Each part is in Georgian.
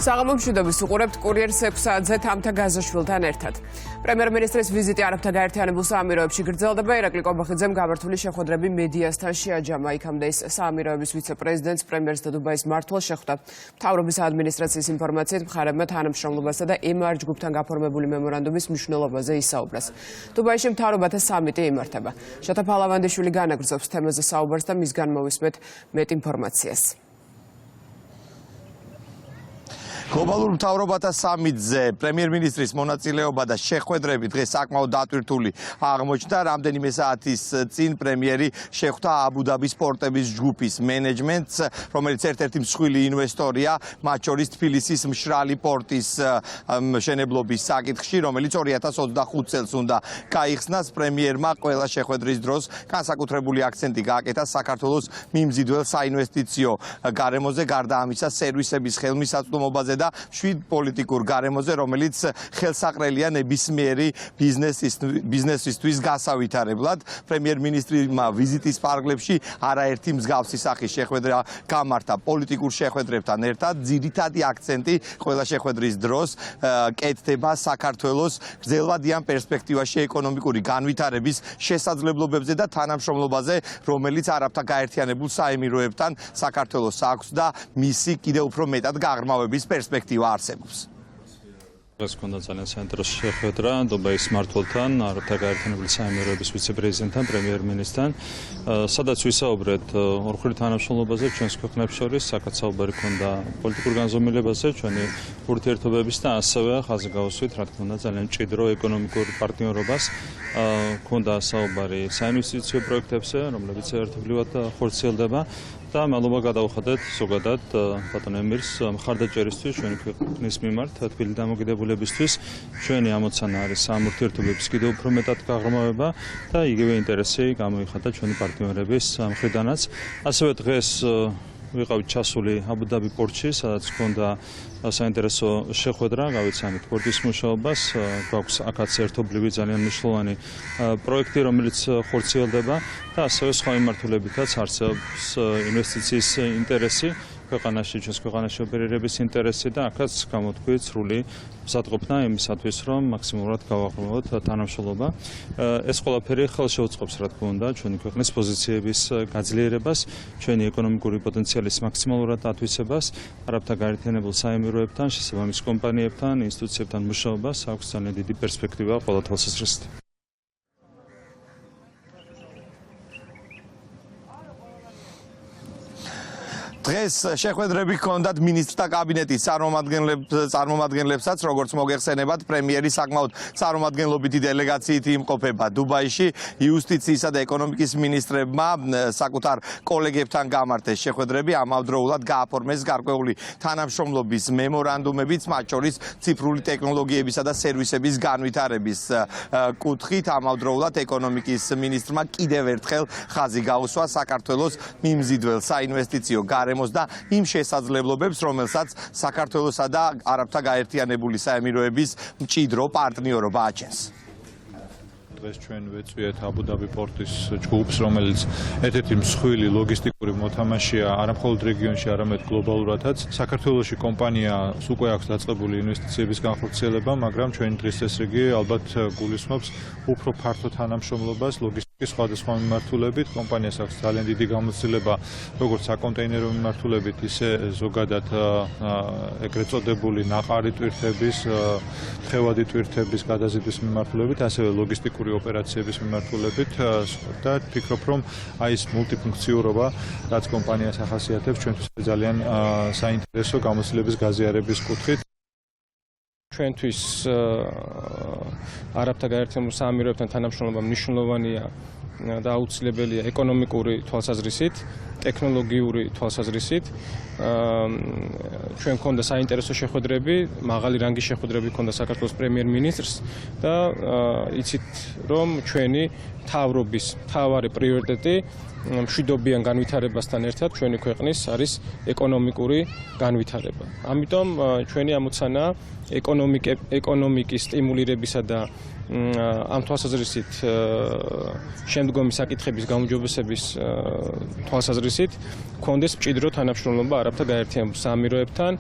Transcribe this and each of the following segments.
საღამო მშვიდობის უყურებთ კურიერს 6 საათზე თამთა გაზაშვილთან ერთად. პრემიერ-მინისტრის ვიზიტი არაბთა გაერთიანებულ საამიროებში გრძელდება. ირაკლი კობახიძემ გამართული შეხვედრები მედიასთან შეაჯამა. იქამდე ის საამიროების ვიცე-პრეზიდენტს, პრემიერს და დუბაის მმართველს შეხვდა. მთავრობის ადმინისტრაციის ინფორმაციით მხარებმა თანამშრომლობასა და ემარ ჯგუფთან გაფორმებული მემორანდუმის მნიშვნელობაზე ისაუბრეს. დუბაიში მთავრობათა სამიტი იმართება. შათა ფალავანდიშვილი განაგრძობს თემაზე საუბარს და მისგან მოვისმენთ მეტ ინფორმაციას. გლობალურ მთავრობათა სამიტზე პრემიერ-მინისტრის მონაწილეობა და შეხვედრები დღეს საკმაოდ დატვირთული აღმოჩნდა. რამდენიმე საათის წინ პრემიერი შეხვდა აბუ-დაბის პორტების ჯგუფის მენეჯმენტს, რომელიც ერთ-ერთი მსხვილი ინვესტორია, მათ შორის თბილისის მშრალი პორტის მშენებლობის საკითხში, რომელიც 2025 წელს უნდა გაიხსნას. პრემიერმა ყველა შეხვედრის დროს განსაკუთრებული აქცენტი გააკეთა საქართველოს მიმზიდველ საინვესტიციო გარემოზე, გარდა ამისა სერვისების ხელმისაწვდომობაზე და შვიდ პოლიტიკურ გარემოზე, რომელიც ხელსაყრელია ნებისმიერი ბიზნესისთვის გასავითარებლად. პრემიერ-მინისტრმა ვიზიტის პარკლებში არაერთი მსგავსი სახის შეხვედრა გამართა პოლიტიკურ შეხვედრებთან ერთად. ძირითადი აქცენტი ყველა შეხვედრის დროს კეთდება საქართველოს გრძელვადიან პერსპექტივაში ეკონომიკური განვითარების შესაძლებლობებზე და თანამშრომლობაზე, რომელიც არაბთა გაერთიანებულ საემიროებთან საქართველოს აქვს და მისი კიდევ უფრო მეტად გაღრმავების პერსპექტივა არსებობს. დღეს გქონდა ძალიან საინტერესო შეხვედრა დუბაის მმართველთან, არაბთა გაერთიანებული საემიროების ვიცე-პრეზიდენტთან, პრემიერ-მინისტრთან, სადაც ვისაუბრეთ ორმხრივ თანამშრომლობაზე ჩვენს ქვეყნებს შორის, საკაც საუბარი ჰქონდა პოლიტიკურ განზომილებაზე, ჩვენი ურთიერთობების და ასევე ხაზი გავუსვით, რა თქმა უნდა, ძალიან მჭიდრო ეკონომიკურ პარტნიორობას. ჰქონდა საუბარი საინვესტიციო პროექტებზე, რომლებიც ერთობლივად ხორციელდება. და მადლობა გადავუხადეთ ზოგადად ბატონ ემირს მხარდაჭერისთვის ჩვენი ქვეყნის მიმართ თბილი დამოკიდებულებისთვის. ჩვენი ამოცანა არის ამ ურთიერთობების კიდევ უფრო მეტად გაღრმავება და იგივე ინტერესი გამოიხადა ჩვენი პარტნიორების მხრიდანაც. ასევე დღეს ვიყავით ჩასული აბუ-დაბი პორტში, სადაც ჰქონდა საინტერესო შეხვედრა, გავიცანით პორტის მუშაობას, გვაქვს აქაც ერთობლივი ძალიან მნიშვნელოვანი პროექტი, რომელიც ხორციელდება და ასევე სხვა მიმართულებითაც არსებობს ინვესტიციის ინტერესი ქვეყანაში, ჩვენს ქვეყანაში ოპერირების ინტერესი და აქაც გამოთქვით სრული მზადყოფნა იმისათვის, რომ მაქსიმალურად გავაღრმავოთ თანამშრომლობა. ეს ყველაფერი ხელშეუწყობს, რა თქმა უნდა, ჩვენი ქვეყნის პოზიციების გაძლიერებას, ჩვენი ეკონომიკური პოტენციალის მაქსიმალურად ათვისებას, არაბთა გაერთიანებულ საემიროებთან, შესაბამის კომპანიებთან, ინსტიტუციებთან მუშაობას აქვს ძალიან დიდი პერსპექტივა ყველა თვალსაზრისით. დღეს შეხვედრები ჰქონდათ მინისტრთა კაბინეტის წარმომადგენლებსაც, როგორც მოგეხსენებათ, პრემიერი საკმაოდ წარმომადგენლობითი დელეგაციით იმყოფება დუბაიში. იუსტიციისა და ეკონომიკის მინისტრებმა საკუთარ კოლეგებთან გამართეს შეხვედრები, ამავდროულად გააფორმეს გარკვეული თანამშრომლობის მემორანდუმებიც, მათ შორის ციფრული ტექნოლოგიებისა და სერვისების განვითარების კუთხით. ამავდროულად ეკონომიკის მინისტრმა კიდევ ერთხელ ხაზი გაუსვა საქართველოს მიმზიდველ საინვესტიციო და იმ შესაძლებლობებს, რომელსაც საქართველოსა და არაბთა გაერთიანებული საემიროების მჭიდრო პარტნიორობა აჩენს. დღეს ჩვენ ვეწვიეთ აბუ-დაბი პორტის ჯგუფს, რომელიც ერთ-ერთი მსხვილი ლოგისტიკური მოთამაშეა არა მხოლოდ რეგიონში, არამედ გლობალურადაც. საქართველოში კომპანიას უკვე აქვს დაწყებული ინვესტიციების განხორციელება, მაგრამ ჩვენი დღის წესრიგი ალბათ გულისხმობს უფრო ფართო თანამშრომლობას ლოგისტიკის სხვადასხვა მიმართულებით. კომპანიას აქვს ძალიან დიდი გამოცდილება როგორც საკონტეინერო მიმართულებით, ისე ზოგადად ეგრეთ წოდებული ნაყარი ტვირთების, თხევადი ტვირთების გადაზიდვის მიმართულებით, ასევე ლოგისტიკური ოპერაციების მიმართულებით და ვფიქრობ, რომ აი ეს მულტიფუნქციურობა, რაც კომპანიას ახასიათებს, ჩვენთვის ძალიან საინტერესო გამოცდილების გაზიარების კუთხით. ჩვენთვის არაბთა გაერთიანებულ საამიროებთან თანამშრომლობა მნიშვნელოვანია და აუცილებელია ეკონომიკური თვალსაზრისით, ტექნოლოგიური თვალსაზრისით. ჩვენ მქონდა საინტერესო შეხვედრები, მაღალი რანგის შეხვედრები მქონდა საქართველოს პრემიერ-მინისტრს და იცით, რომ ჩვენი მთავრობის მთავარი პრიორიტეტი მშვიდობიან განვითარებასთან ერთად ჩვენი ქვეყნის არის ეკონომიკური განვითარება. ამიტომ ჩვენი ამოცანა ეკონომიკის სტიმულირებისა და ამ თვალსაზრისით შემდგომი საკითხების გაუმჯობესების თვალსაზრისით გქონდეს მჭიდრო თანამშრომლობა არაბთა გაერთიანებულ საამიროებთან.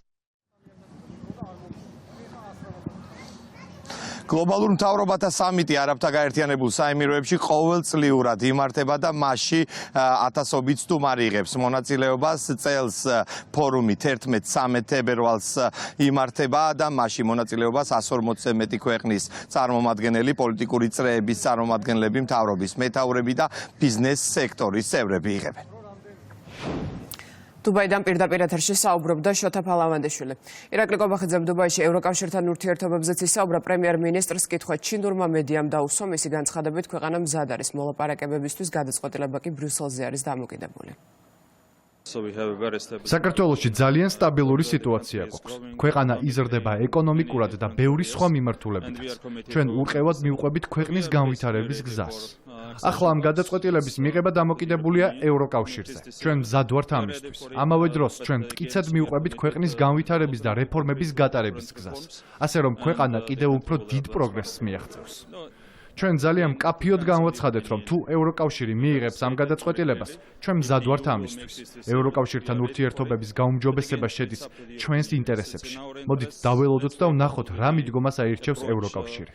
გლობალურ მთავრობათა სამიტი არაბთა გაერთიანებულ საემიროებში ყოველწლიურად იმართება და მასში ათასობით სტუმარი იღებს მონაწილეობას. წელს ფორუმი 11-13 თებერვალს იმართება და მასში მონაწილეობას 140-ზე მეტი ქვეყნის წარმომადგენელი, პოლიტიკური წრეების წარმომადგენლები, მთავრობის მეთაურები და ბიზნეს სექტორის წევრები იღებენ. დუბაიდან პირდაპირ ეთერში საუბრობდა შოთა ფალავანდიშვილი. ირაკლი კობახიძემ დუბაიში ევროკავშირთან ურთიერთობებზეც ისაუბრა. პრემიერ-მინისტრს კითხვა ჩინურმა მედიამ დაუსვა. მისი განცხადებით ქვეყანა მზად არის მოლაპარაკებებისთვის, გადაწყვეტილება კი ბრიუსელზე არის დამოკიდებული. საქართველოში ძალიან სტაბილური სიტუაცია გვაქვს. ქვეყანა იზრდება ეკონომიკურად და ბევრი სხვა მიმართულებითაც. ჩვენ ურყევად მივყვებით ქვეყნის განვითარების გზას. ახლა ამ გადაწყვეტილების მიღება დამოკიდებულია ევროკავშირზე. ჩვენ მზად ვართ ამისთვის. ამავე დროს ჩვენ მტკიცედ მივყვებით ქვეყნის განვითარების და რეფორმების გატარების გზას. ასე რომ ქვეყანა კიდევ უფრო დიდ პროგრესს მიაღწევს. ჩვენ ძალიან მკაფიოდ განვაცხადეთ, რომ თუ ევროკავშირი მიიღებს ამ გადაწყვეტილებას, ჩვენ მზად ვართ ამისთვის. ევროკავშირთან ურთიერთობების გაუმჯობესება შედის ჩვენს ინტერესებში. მოდით დაველოდოთ და ვნახოთ, რა მიდგომას აირჩევს ევროკავშირი.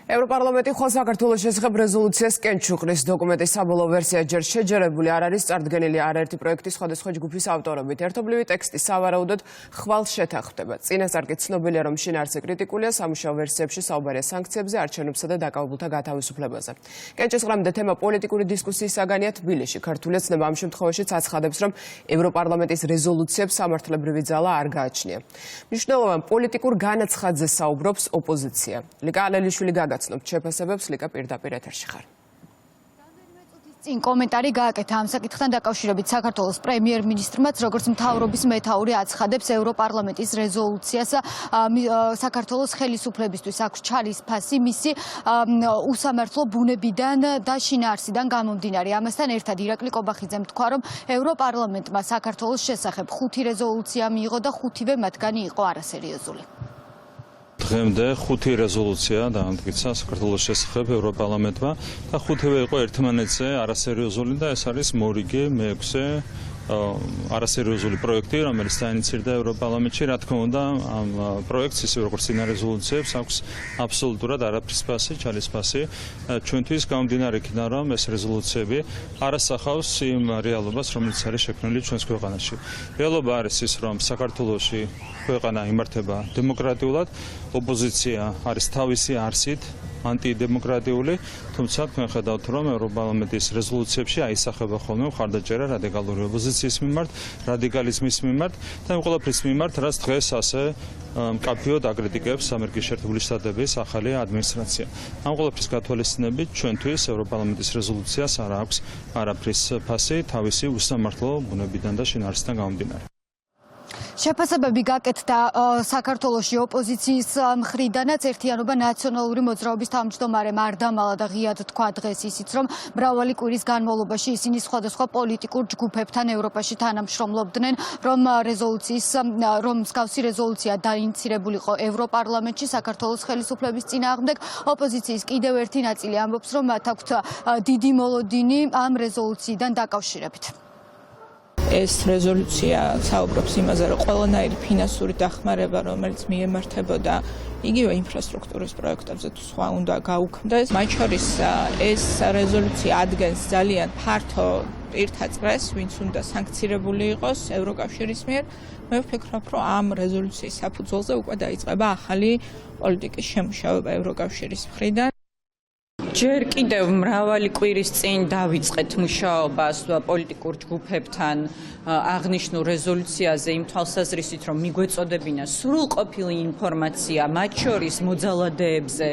ევროპარლამენტი ხვალ საქართველოს შესახებ რეზოლუციას კენჩუყრის. დოკუმენტის საბოლოო ვერსია ჯერ შეჯერებული არ არის, წარდგენილი არაერთი პროექტის სხვადასხვა ჯგუფის ავტორობით. ერთობლივი ტექსტი სავარაუდოდ ხვალ შეთანხმდება. წინასწარ კი ცნობილია, რომ შინაარსი კრიტიკულია, სამუშაო ვერსიებში საუბარია სანქციებზე, არჩევნებსა და დაკავებულთა გათავისუფლებაზე. კენჭისყრამდე თემა პოლიტიკური დისკუსიის საგანია თბილისში. ქართული ოცნება ამ შემთხვევაშიც აცხადებს, რომ ევროპარლამენტის რეზოლუციებს სამართლებრივი ძალა არ გააჩნია. მნიშვნელოვან პოლიტიკურ განაცხადზე საუბრობს ოპოზიცია. ლიკა ალელიშვილი გაცნობთ შეფასებებს. ლიკა პირდაპირ ეთერში ხარ. წინ კომენტარი გააკეთა ამ საკითხთან დაკავშირებით საქართველოს პრემიერ-მინისტრმაც, როგორც მთავრობის მეთაური აცხადებს ევროპარლამენტის რეზოლუციას საქართველოს ხელისუფლებისთვის აქვს ჩალისფასი მისი უსამართლო ბუნებიდან და შინაარსიდან გამომდინარე. ამასთან ერთად ირაკლი კობახიძემ თქვა, რომ ევროპარლამენტმა საქართველოს შესახებ 5 რეზოლუცია მიიღო და 5-ვე მათგანი იყო არასერიოზული. დღემდე 5 რეზოლუცია დაამტკიცა საქართველოს შესახებ ევროპარლამენტმა და 5-ვე იყო ერთმანეთზე არასერიოზული და ეს არის მორიგი მე-6 არასერიოზული პროექტი, რომელიც დაინიცირდა ევროპარლამენტში. რა თქმა უნდა, ამ პროექტს ისე როგორც წინა რეზოლუციებს აქვს აბსოლუტურად არაფრის ფასი, ჩალისფასი. ჩვენთვის გამომდინარე იქიდან, რომ ეს რეზოლუციები არ ასახავს იმ რეალობას, რომელიც არის შექმნილი ჩვენს ქვეყანაში. რეალობა არის ის, რომ საქართველოში ქვეყანა იმართება დემოკრატიულად, ოპოზიცია არის თავისი არსით ანტიდემოკრატიული, თუმცა თქვენ ხედავთ, რომ ევროპარლამენტის რეზოლუციებში აისახება ხოლმე მხარდაჭერა რადიკალური ოპოზიციის მიმართ, რადიკალიზმის მიმართ და იმ ყველაფრის მიმართ, რაც დღეს ასე მკაფიოდ აკრიტიკებს ამერიკის შეერთებული შტატების ახალი ადმინისტრაცია. ამ ყველაფრის გათვალისწინებით ჩვენთვის ევროპარლამენტის რეზოლუციას არ აქვს არაფრის ფასი თავისი უსამართლო ბუნებიდან და შინაარსიდან გამომდინარე. შეფასებები გაკეთდა საქართველოში ოპოზიციის მხრიდანაც. ერთიანობა ნაციონალური მოძრაობის თავმჯდომარემ არ დამალა და ღიად თქვა დღეს ისიც, რომ მრავალი კვირის განმავლობაში ისინი სხვადასხვა პოლიტიკურ ჯგუფებთან ევროპაში თანამშრომლობდნენ, რომ მსგავსი რეზოლუცია დაინიცირებულიყო ევროპარლამენტში საქართველოს ხელისუფლების წინააღმდეგ. ოპოზიციის კიდევ ერთი ნაწილი ამბობს, რომ მათ აქვთ დიდი მოლოდინი ამ რეზოლუციიდან დაკავშირებით. ეს რეზოლუცია საუბრობს იმაზე, რომ ყველანაირი ფინანსური დახმარება, რომელიც მიემართებოდა იგივე ინფრასტრუქტურის პროექტებზე თუ სხვა უნდა გაუქმდეს. მათ შორის ეს რეზოლუცია ადგენს ძალიან ფართო პირთა წრეს, ვინც უნდა სანქცირებული იყოს ევროკავშირის მიერ. მე ვფიქრობ, რომ ამ რეზოლუციის საფუძველზე უკვე დაიწყება ახალი პოლიტიკის შემუშავება ევროკავშირის მხრიდან. ჯერ კიდევ მრავალი კვირის წინ დავიწყეთ მუშაობას პოლიტიკურ ჯგუფებთან აღნიშნულ რეზოლუციაზე იმ თვალსაზრისით, რომ მიგვეწოდებინა სრულყოფილი ინფორმაცია მათ შორის მოძალადეებზე,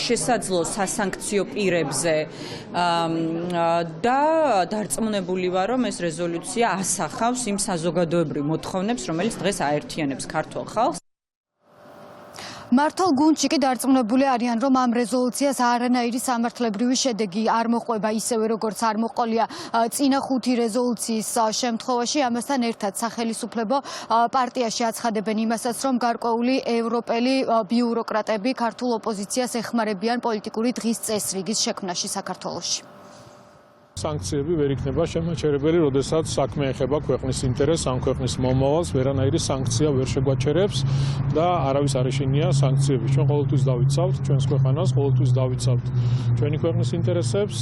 შესაძლო სასანქციო პირებზე და დარწმუნებული ვარ, რომ ეს რეზოლუცია ასახავს იმ საზოგადოებრივ მოთხოვნებს, რომელიც დღეს აერთიანებს ქართულ ხალხს. მართალ გუნდში კი დარწმუნებული არიან, რომ ამ რეზოლუციას არანაირი სამართლებრივი შედეგი არ მოყვება, ისევე როგორც არ მოყოლია წინა 5 რეზოლუციის შემთხვევაში. ამასთან ერთად სახელისუფლებო პარტიაში აცხადებენ იმასაც, რომ გარკვეული ევროპელი ბიუროკრატები ქართულ ოპოზიციას ეხმარებიან პოლიტიკური დღის წესრიგის შექმნაში საქართველოში. სანქციები ვერ იქნება შემაჩერებელი, როდესაც საქმე ეხება ქვეყნის ინტერესს, ამ ქვეყნის მომავალს, ვერანაირი სანქცია ვერ შეგვაჩერებს და არავის არ ეშინია სანქციები. ჩვენ ყოველთვის დავიცავთ ჩვენს ქვეყანას, ყოველთვის დავიცავთ ჩვენი ქვეყნის ინტერესებს.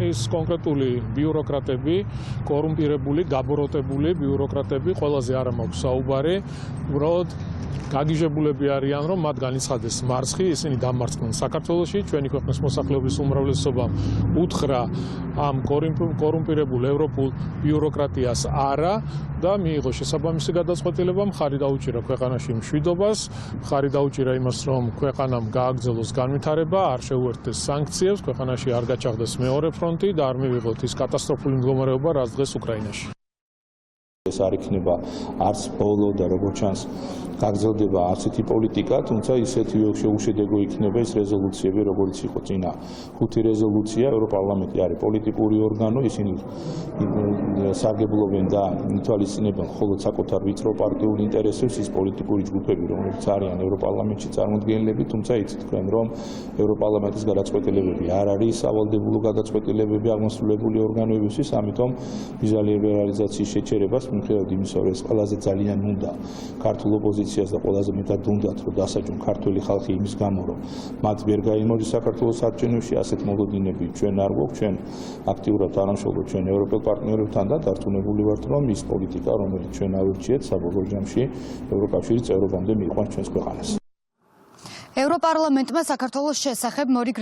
ეს კონკრეტული ბიუროკრატები, კორუმპირებული, გაბოროტებული ბიუროკრატები ყველაზე არ მაქვს საუბარი. უბრალოდ გაგიჟებულები არიან, რომ მათ განიცხადეს მარცხი, ისინი დამარცხდნენ საქართველოში, ჩვენი ქვეყნის მოსახლეობის უმრავლესობამ უთხრა ამ კორუმპირებულ ევროპულ ბიუროკრატიას არა და მიიღო შესაბამისი გადაწყვეტილება, მხარი დაუჭირა ქვეყანაში მშვიდობას, მხარი დაუჭირა იმას, რომ ქვეყანამ გააგრძელოს განვითარება, არ შეუერთდეს სანქციებს, ქვეყანაში არ გაჩაღდეს მეორე ფრონტი და არ მივიღოთ ის კატასტროფული მდგომარეობა, რაც დღეს უკრაინაში. ეს არ იქნება არც ბოლო და როგორც ჩანს გაგრძელდება არცეთი პოლიტიკა, თუმცა ისეთი შეუშედეგო იქნება ეს რეზოლუციები, როგორც იყო წინა 5 რეზოლუცია. ევროპარლამენტი არის პოლიტიკური ორგანო, ისინი სარგებლობენ და ითვალისწინებენ მხოლოდ საკუთარ ვიწრო პარტიულ ინტერესებს. ის პოლიტიკური ჯგუფები, რომლებიც არიან ევროპარლამენტში წარმოდგენილები, თუმცა იცით თქვენ, რომ ევროპარლამენტის გადაწყვეტილებები არ არის სავალდებულო გადაწყვეტილებები აღმასრულებელი ორგანოებისთვის, ამიტომ ვიზა ლიბერალიზაციის შეჩერებას მიუხედავად იმისა, რომ ეს ყველაზე ძალიან უნდა ქართულ ოპოზიციას და ყველაზე მეტად უნდათ, რომ დასაჯონ ქართული ხალხი იმის გამო, რომ მათ ვერ გაიმარჯვეს საქართველოს საარჩევნებში, ასეთ მოლოდინები ჩვენ არ გვაქვს, ჩვენ აქტიურად თანამშრომლობთ ჩვენ ევროპელ პარტნიორებთან და დარწმუნებული ვართ, რომ ის პოლიტიკა, რომელიც ჩვენ ავირჩიეთ, საბოლოო ჯამში ევროკავშირის წევრობამდე მიიყვანს ჩვენს ქვეყანას. ევროპარლამენტმა საქართველოს შესახებ მორიგ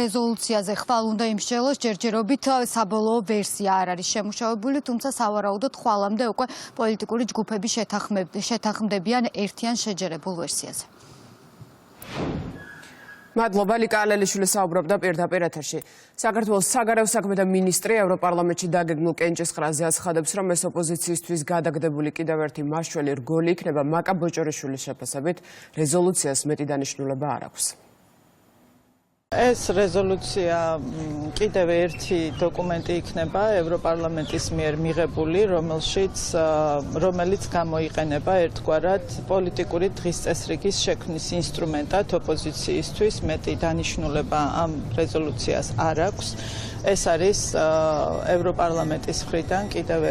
რეზოლუციაზე ხვალ უნდა იმსჯელოს, ჯერჯერობით საბოლოო ვერსია არ არის შემუშავებული, თუმცა სავარაუდოდ ხვალამდე უკვე პოლიტიკური ჯგუფები შეთანხმდებიან ერთიან შეჯერებულ ვერსიაზე. მადლობა ლიკა ალელიშვილი საუბრობდა პირდაპირ ეთერში. საქართველოს საგარეო საქმეთა მინისტრი ევროპარლამენტში დაგეგმილ კენჭისყრაზე აცხადებს, რომ ეს ოპოზიციისთვის გადაგდებული კიდევ ერთი მაშველი რგოლი იქნება მაკა ბოჭორიშვილის შეფასებით, რეზოლუციას მეტი დანიშნულება არ აქვს. ეს რეზოლუცია კიდევ ერთი დოკუმენტი იქნება ევროპარლამენტის მიერ მიღებული, რომელიც გამოიყენება ერთგვარად პოლიტიკური დღის წესრიგის შექმნის ინსტრუმენტად ოპოზიციისთვის. მეტი დანიშნულება ამ რეზოლუციას არ აქვს. ეს არის ევროპარლამენტის მხრიდან კიდევ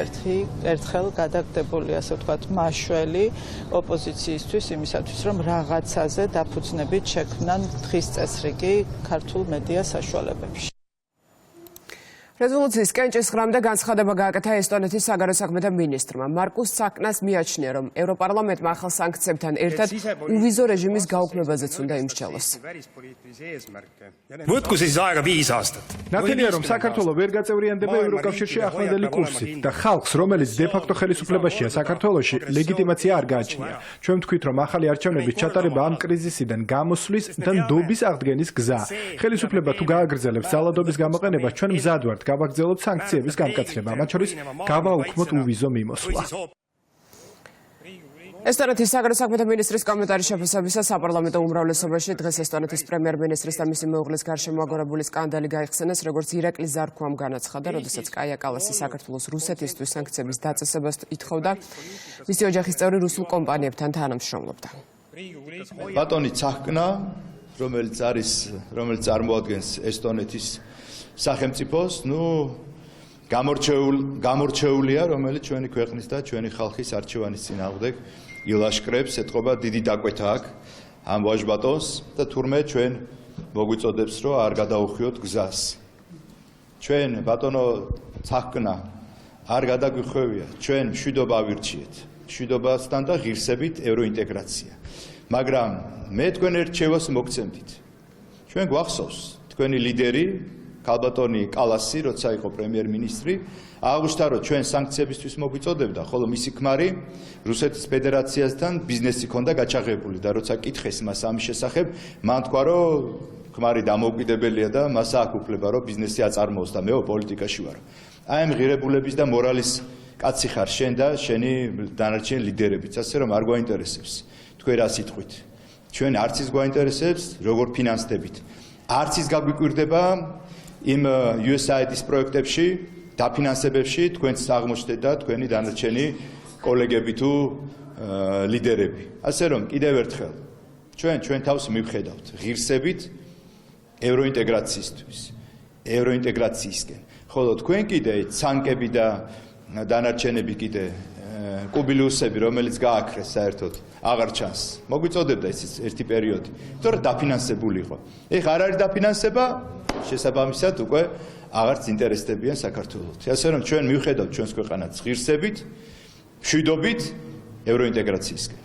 ერთხელ გადაგდებული, ასე ვთქვათ, მაშველი ოპოზიციისთვის იმისათვის, რომ რაღაცაზე დაფუძნებით შექმნან დღის წესრიგი ქართულ მედია საშუალებებში. რეზოლუციის კენჭისყრამდე განცხადება გააკეთა ესტონეთის საგარეო საქმეთა მინისტრმა. მარკუს საკნას მიაჩნია, რომ ევროპარლამენტმა ახალ სანქციებთან ერთად უვიზო რეჟიმის გაუქმებაზეც უნდა იმსჯელოს. Võtku siis aega 5 aastat. ნათელია, რომ საქართველო ვერ გაწევრიანდება ევროკავშირში ახლანდელი კურსით და ხალხს, რომელიც დე-ფაქტო ხელისუფლებაშია საქართველოში, ლეგიტიმაცია არ გააჩნია. ჩვენ ვთქვით, რომ ახალი არჩევნების ჩატარება ამ კრიზისიდან გამოსვლის და ნდობის აღდგენის გზა. ხელისუფლება თუ გააგრძელებს ძალადობის გამოყენებას, ჩვენ მზად ვართ გავაგრძელოთ სანქციების გამკაცრება, მათ შორის გავაუქმოთ უვიზო მიმოსვლა. ესტონეთის საგარეო საქმეთა მინისტრის კომენტარის შეფასებისას საპარლამენტო უმრავლესობაში დღეს ესტონეთის პრემიერ-მინისტრის და მისი მეუღლის გარშემო აგორებული სკანდალი გაიხსენეს, როგორც ირაკლი ზარქვამ განაცხადა, როდესაც კაია კალასი საქართველოს რუსეთისთვის სანქციების დაწესებას ითხოვდა, მისი ოჯახის წევრი რუსულ კომპანიებთან თანამშრომლობდა. ბატონი ცახკნა, რომელიც წარმოადგენს ესტონეთის სახელმწიფოს, გამორჩეულია, რომელიც ჩვენი ქვეყნის და ჩვენი ხალხის არჩევანის წინააღმდეგ ილაშქრებს, ეთყობა დიდი დაკვეთა აქვს ამ ვაჟბატონს და თურმე ჩვენ მოგვიწოდებს, რომ არ გადაუხვიოთ გზას. ჩვენ ბატონო ცახკნა არ გადაგვიხვევია, ჩვენ მშვიდობა ავირჩიეთ, მშვიდობასთან და ღირსებით ევროინტეგრაცია. მაგრამ მე თქვენ ერთ შევას მოგცემდით. ჩვენ გვახსოვს თქვენი ლიდერი ქალბატონი კალასი, როცა იყო პრემიერ-მინისტრი, აღნიშნა, რომ ჩვენ სანქციებისთვის მოგვიწოდებდა, ხოლო მისი ქმარი რუსეთის ფედერაციასთან ბიზნესი ჰქონდა გაჩაღებული და როცა კითხეს მას ამის შესახებ, მან თქვა, რომ ქმარი დამოუკიდებელია და მას აქვს უფლება, რომ ბიზნესი აწარმოოს და მე პოლიტიკაში ვარ. აი ამ ღირებულების და მორალის კაცი ხარ შენ და შენი დანარჩენი ლიდერებიც, ასე რომ არ გვაინტერესებს თქვენ რა სიტყვით. ჩვენ არც ის გვაინტერესებს, როგორ ფინანსდებით. არც ის გაგვიკვირდება იმ USAID-ის პროექტებში, დაფინანსებებში თქვენც აღმოჩნდეთ და თქვენი დანარჩენი კოლეგები თუ ლიდერები. ასე რომ კიდევ ერთხელ ჩვენ თავს მივხედავთ ღირსებით ევროინტეგრაციისთვის, ევროინტეგრაციისკენ. ხოლო თქვენ კიდე ცანკები და დანარჩენები კიდე კუბილიუსები, რომელიც გააქრეს საერთოდ აღარ ჩანს. მოგვიწოდებდა ეს ერთი პერიოდი, იმიტომ რომ დაფინანსებული იყო. ეხლა არ არის დაფინანსება, შესაბამისად უკვე აღარც ინტერესდებიან საქართველოს. ასე რომ ჩვენ მივხედავთ ჩვენს ქვეყანას ღირსებით, მშვიდობით ევროინტეგრაციისკენ.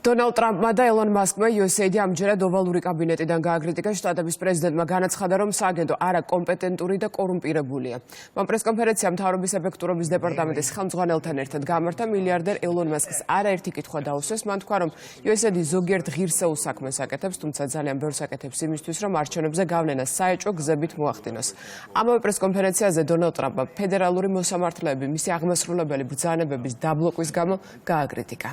დონალდ ტრამპმა და ელონ მასკმა USAID ამჯერად ოვალური კაბინეტიდან გააკრიტიკა. შტატების პრეზიდენტმა განაცხადა, რომ სააგენტო არაკომპეტენტური და კორუმპირებულია. მან პრესკონფერენცია მთავრობის ეფექტურობის დეპარტამენტის ხელმძღვანელთან ერთად გამართა. მილიარდერ ელონ მასკს არაერთი კითხვა დაუსვეს. მან თქვა, რომ USAID ზოგიერთ ღირსეულ საქმეს აკეთებს, თუმცა ძალიან ბევრს აკეთებს იმისთვის, რომ არჩევნებზე გავლენა საეჭვო გზებით მოახდინოს. ამავე პრესკონფერენციაზე დონალდ ტრამპმა ფედერალური მოსამართლეები მისი აღმასრულებელი ბრძანებების დაბლოკვის გამო გააკრიტიკა.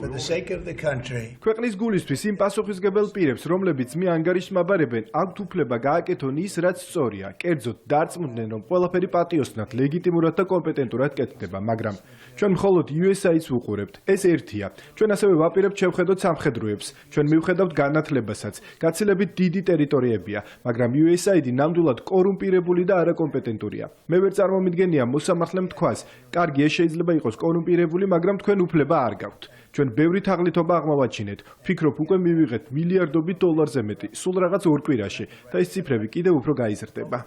ქვეყნის გულისთვის იმ პასუხისგებელ პირებს, რომლებიც მე ანგარიშმაბარებენ, აქვთ უფლება გააკეთონ ის, რაც სწორია. კერძოდ დარწმუნდნენ, რომ ყველაფერი პატიოსნად, ლეგიტიმურად და კომპეტენტურად კეთდება, მაგრამ ჩვენ მხოლოდ USAID-ს ვუყურებთ. ეს ერთია. ჩვენ ასევე ვაპირებთ შევხედოთ სამხედროებს. ჩვენ მივხედავთ განათლებასაც. გაცილებით დიდი ტერიტორიებია, მაგრამ USAID ნამდვილად კორუმპირებული და არაკომპეტენტურია. მე ვერ წარმომიდგენია მოსამართლემ თქვას, კარგი, ეს შეიძლება იყოს კორუმპირებული, მაგრამ თქვენ უფლება არ გაქვთ. ჩვენ ბევრი თაღლითობა აღმოვაჩინეთ. ვფიქრობ, უკვე მივიღეთ მილიარდობით დოლარზე მეტი, სულ რაღაც ორ კვირაში და ეს ციფრები კიდევ უფრო გაიზრდება.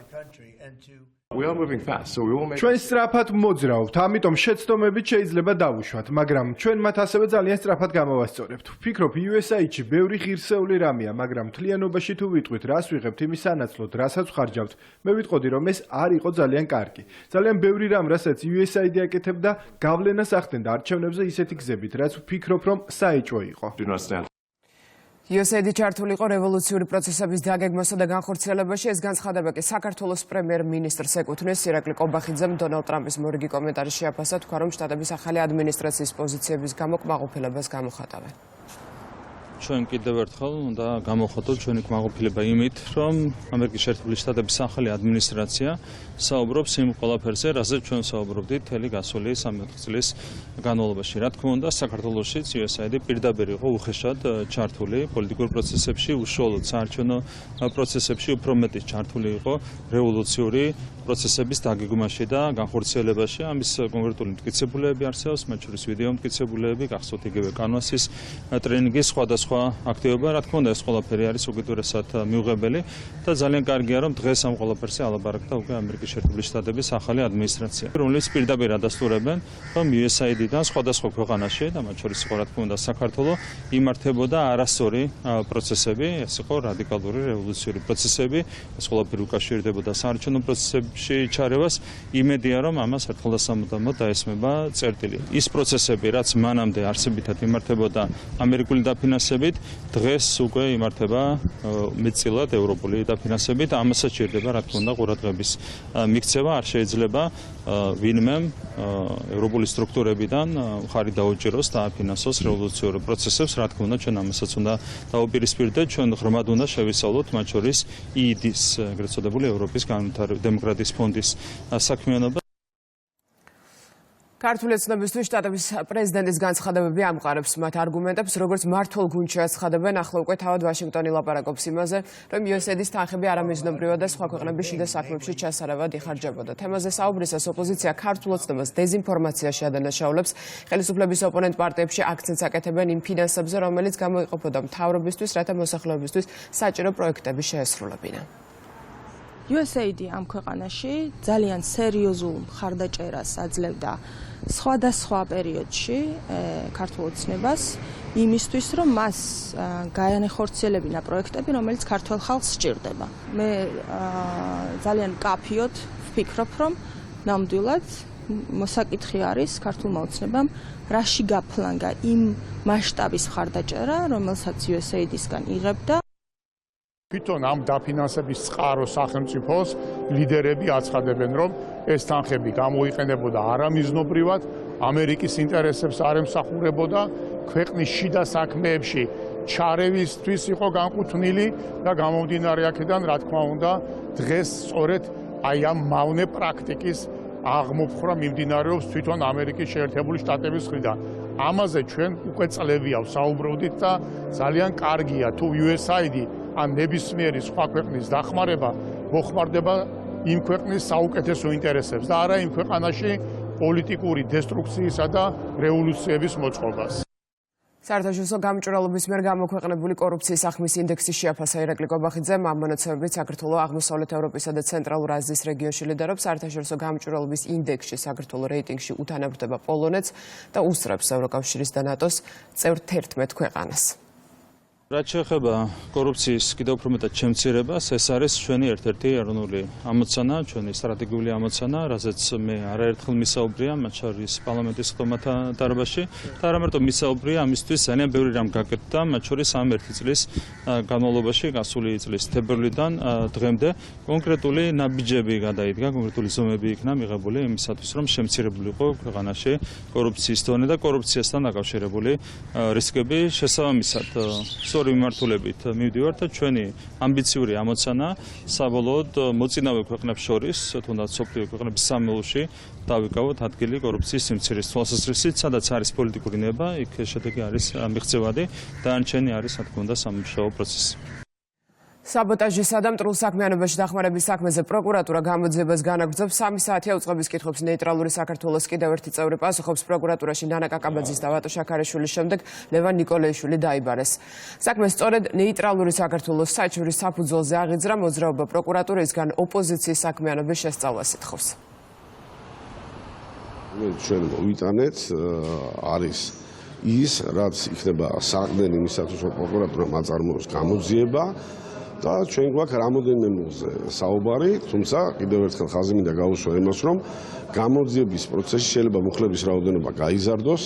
ჩვენ სწრაფად მოძრაობთ, ამიტომ შეცდომებით შეიძლება დავუშვათ, მაგრამ ჩვენ მათ ასევე ძალიან სწრაფად გამოვასწორებთ. ვფიქრობ, USAID-ში ბევრი ღირსეული რამეა, მაგრამ მთლიანობაში თუ ვიტყვით, რას ვიღებთ იმის სანაცვლოდ, რასაც ვხარჯავთ, მე ვიტყოდი, რომ ეს არ იყო ძალიან კარგი. ძალიან ბევრი რამ, რასაც USAID აკეთებდა, გავლენას ახდენდა არჩევნებზე ისეთი გზებით, რაც ვფიქრობ, რომ საეჭვო იყო. USAID ჩართული იყო რევოლუციური პროცესების დაგეგმვასა და განხორციელებაში. ეს განცხადება კი საქართველოს პრემიერ-მინისტრს ეკუთვნის. ირაკლი კობახიძემ დონალდ ტრამპის მორიგი კომენტარი შეაფასა, თქვა, რომ შტატების ახალი ადმინისტრაციის პოზიციების გამო კმაყოფილებას გამოხატავენ. ჩვენ კიდევ ერთხელ უნდა გამოვხატოთ ჩვენი კმაყოფილება იმით, რომ ამერიკის შეერთებული შტატების ახალი ადმინისტრაცია საუბრობს იმ ყველაფერზე, რაზეც ჩვენ საუბრობდით მთელი გასული 3-4 წლის განმავლობაში. რა თქმა უნდა, საქართველოშიც USAID პირდაპირ იყო უხეშად ჩართული პოლიტიკურ პროცესებში, უშუალოდ საარჩევნო პროცესებში, უფრო მეტი ჩართული იყო რევოლუციური პროცესების დაგეგმვაში და განხორციელებაში. ამის კონკრეტული მტკიცებულებები არსებობს, მათ შორის ვიდეო მტკიცებულებები, გახსოვთ იგივე კანვასის ტრენინგის სხვადასხვა აქტივობა. რა თქმა უნდა, ეს ყველაფერი არის უკიდურესად მიუღებელი და ძალიან კარგია, რომ დღეს ამ ყველაფერზე ალაპარაკდა უკვე ამერიკის შეერთებული შტატების ახალი ადმინისტრაცია, რომელიც პირდაპირ ადასტურებენ, რომ USAID-დან სხვადასხვა ქვეყანაში და მათ შორის რა თქმა უნდა საქართველო იმართებოდა არასწორი პროცესები, ეს იყო რადიკალური რევოლუციური პროცესები, ეს ყველაფერი უკავშირდებოდა საარჩევნო პროცესებში ჩარევას. იმედია, რომ ამას ერთხელ და სამუდამოდ დაესმება წერტილი. ის პროცესები, რაც მანამდე არსებითად იმართებოდა ამერიკული დაფინანსებით, დღეს უკვე იმართება მეტწილად ევროპული დაფინანსებით. ამასაც ჭირდება, რა თქმა უნდა, ყურადღების მიქცევა. არ შეიძლება ვინმე ევროპული სტრუქტურებიდან მხარი დაუჭიროს და აფინანსოს რევოლუციურ პროცესებს. რა თქმა უნდა, ჩვენ ამასაც უნდა დავუპირისპირდეთ, ჩვენ ღრმად უნდა შევისწავლოთ, მათ შორის EID-ის, ეგრეთ წოდებული ევროპის განვითარების დემოკრატიის ფონდის საქმიანობა. ქართული ეთნობისთვის შტატების პრეზიდენტის განცხადებები ამყარებს მათ არგუმენტებს, როგორც მართულ გუნდში აცხადებენ. ახლა უკვე თავად ვაშინგტონი ლაპარაკობს იმაზე, რომ USAID-ის თანხები არამიზნობრივად და სხვა ქვეყნების შიდა საქმეებში ჩასარავად იხარჯებოდა. თემაზე საუბრისას ოპოზიცია ქართულ ოცნებას დეზინფორმაციაში ადანაშაულებს. ხელისუფლების ოპონენტ პარტიებში აქცენტს აკეთებენ იმ ფინანსებზე, რომელიც გამოიყოფოდა მთავრობისთვის, რათა მოსახლეობისთვის საჭირო პროექტები შეესრულებინა. USAID ამ ქვეყანაში ძალიან სერიოზულ მხარდაჭერას აძლევდა სხვადასხვა პერიოდში ქართულ ოცნებას იმისთვის, რომ მას გაანახორციელებინა პროექტები, რომელიც ქართულ ხალხს სჭირდება. მე ძალიან მკაფიოდ ვფიქრობ, რომ ნამდვილად მოსაკითხი არის ქართულმა ოცნებამ რაში გაფლანგა იმ მასშტაბის მხარდაჭერა, რომელსაც USAID-ისგან იღებდა. თვითონ ამ დაფინანსების წყარო სახელმწიფოს ლიდერები აცხადებენ, რომ ეს თანხები გამოიყენებოდა არამიზნობრივად, ამერიკის ინტერესებს არ ემსახურებოდა, ქვეყნის შიდა საქმეებში ჩარევისთვის იყო განკუთვნილი და გამომდინარე აქედან, რა თქმა უნდა, დღეს სწორედ აი ამ მავნე პრაქტიკის აღმოფხვრა მიმდინარეობს თვითონ ამერიკის შეერთებული შტატების მხრიდან. ამაზე ჩვენ უკვე წლებია ვსაუბრობდით და ძალიან კარგია თუ USAID ან ნებისმიერი სხვა ქვეყნის დახმარება მოხმარდება იმ ქვეყნის საუკეთესო ინტერესებს და არა იმ ქვეყანაში პოლიტიკური დესტრუქციისა და რევოლუციების მოწყობას. საერთაშორისო გამჭვირვალობის მიერ გამოქვეყნებული კორუფციის ახმის ინდექსი შეაფასა ირაკლი კობახიძემ. ამ მონაცემებით საქართველო აღმოსავლეთ ევროპისა და ცენტრალურ აზიის რეგიონში ლიდერობს. საერთაშორისო გამჭვირვალობის ინდექსში საქართველო რეიტინგში უთანაბრდება პოლონეთს და უსწრებს ევროკავშირის და ნატოს წევრ 11 ქვეყანას. რაც შეეხება კორუფციის კიდევ უფრო მეტად შემცირებას, ეს არის ჩვენი ერთ-ერთი ეროვნული ამოცანა, ჩვენი სტრატეგიული ამოცანა, რაზეც მე არაერთხელ მისაუბრია, მათ შორის პარლამენტის ხდომათა დარბაზში და არა მარტო მისაუბრია, ამისთვის ძალიან ბევრი რამ გაკეთდა, მათ შორის ამ ერთი წლის განმავლობაში, გასული წლის თებერვლიდან დღემდე კონკრეტული ნაბიჯები გადაიდგა, კონკრეტული ზომები იქნა მიღებული იმისათვის, რომ შემცირებულიყო ქვეყანაში კორუფციის დონე და კორუფციასთან დაკავშირებული რისკები. შესაბამისად, სწორი მიმართულებით მივდივართ და ჩვენი ამბიციური ამოცანა საბოლოოდ მოწინავე ქვეყნებს შორის, თუნდაც სოფლიო ქვეყნების სამეულში დავიკავოთ ადგილი კორუფციის სიმცირის თვალსაზრისით, სადაც არის პოლიტიკური ნება, იქ შედეგი არის მიღწევადი და არჩენი არის, რა თქმა უნდა, სამუშაო პროცესი. საბოტაჟისა და მტრულ საქმიანობაში დახმარების საქმეზე პროკურატურა გამოძიებას განაგრძობს. 3 საათია უწყების კითხვებს ნეიტრალური საქართველოს კიდევ ერთი წევრი პასუხობს. პროკურატურაში ნანა კაკაბაძის და ვატო შაქარიშვილის შემდეგ ლევან ნიკოლეიშვილი დაიბარეს. საქმე სწორედ ნეიტრალური საქართველოს საჩურის საფუძველზე აღიძრა. მოძრაობა პროკურატურისგან ოპოზიციის საქმიანობის შესწავლას ითხოვს. ჩვენ მოვიტანეთ არის ის, რაც იქნება საყრდენი იმისათვის, რომ პროკურატურამ აწარმოოს გამოძიება. და ჩვენ გვაქვს რამოდენიმე მოზე საუბარი, თუმცა კიდევ ერთხელ ხაზი მინდა გავუსვა იმას, რომ გამოძიების პროცესში შეიძლება მუხლების რაოდენობა გაიზარდოს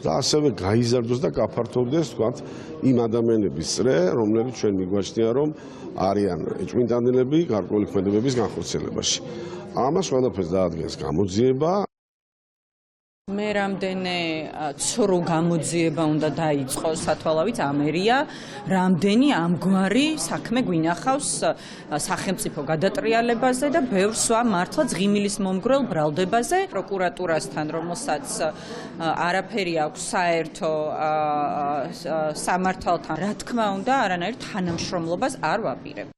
და ასევე გაიზარდოს და გაფართოვდეს, თქვათ, იმ ადამიანების წრე, რომლებიც ჩვენ მიგვაჩნია, რომ არიან ეჭვმიტანილები გარკვეული ქმედებების განხორციელებაში. ამას ყველაფერს დაადგენს გამოძიება. მე რამდენი ცრუ გამოძიება უნდა დაიწყოს სათვალავით ამერია, რამდენი ამგვარი საქმე გვინახავს სახელმწიფო გადატრიალებაზე და ბევრ სხვა მართლა ღიმილის მომგვრელ ბრალდებაზე პროკურატურასთან, რომელსაც არაფერი აქვს საერთო სამართალთან, რა თქმა უნდა, არანაირ თანამშრომლობას არ ვაპირებ.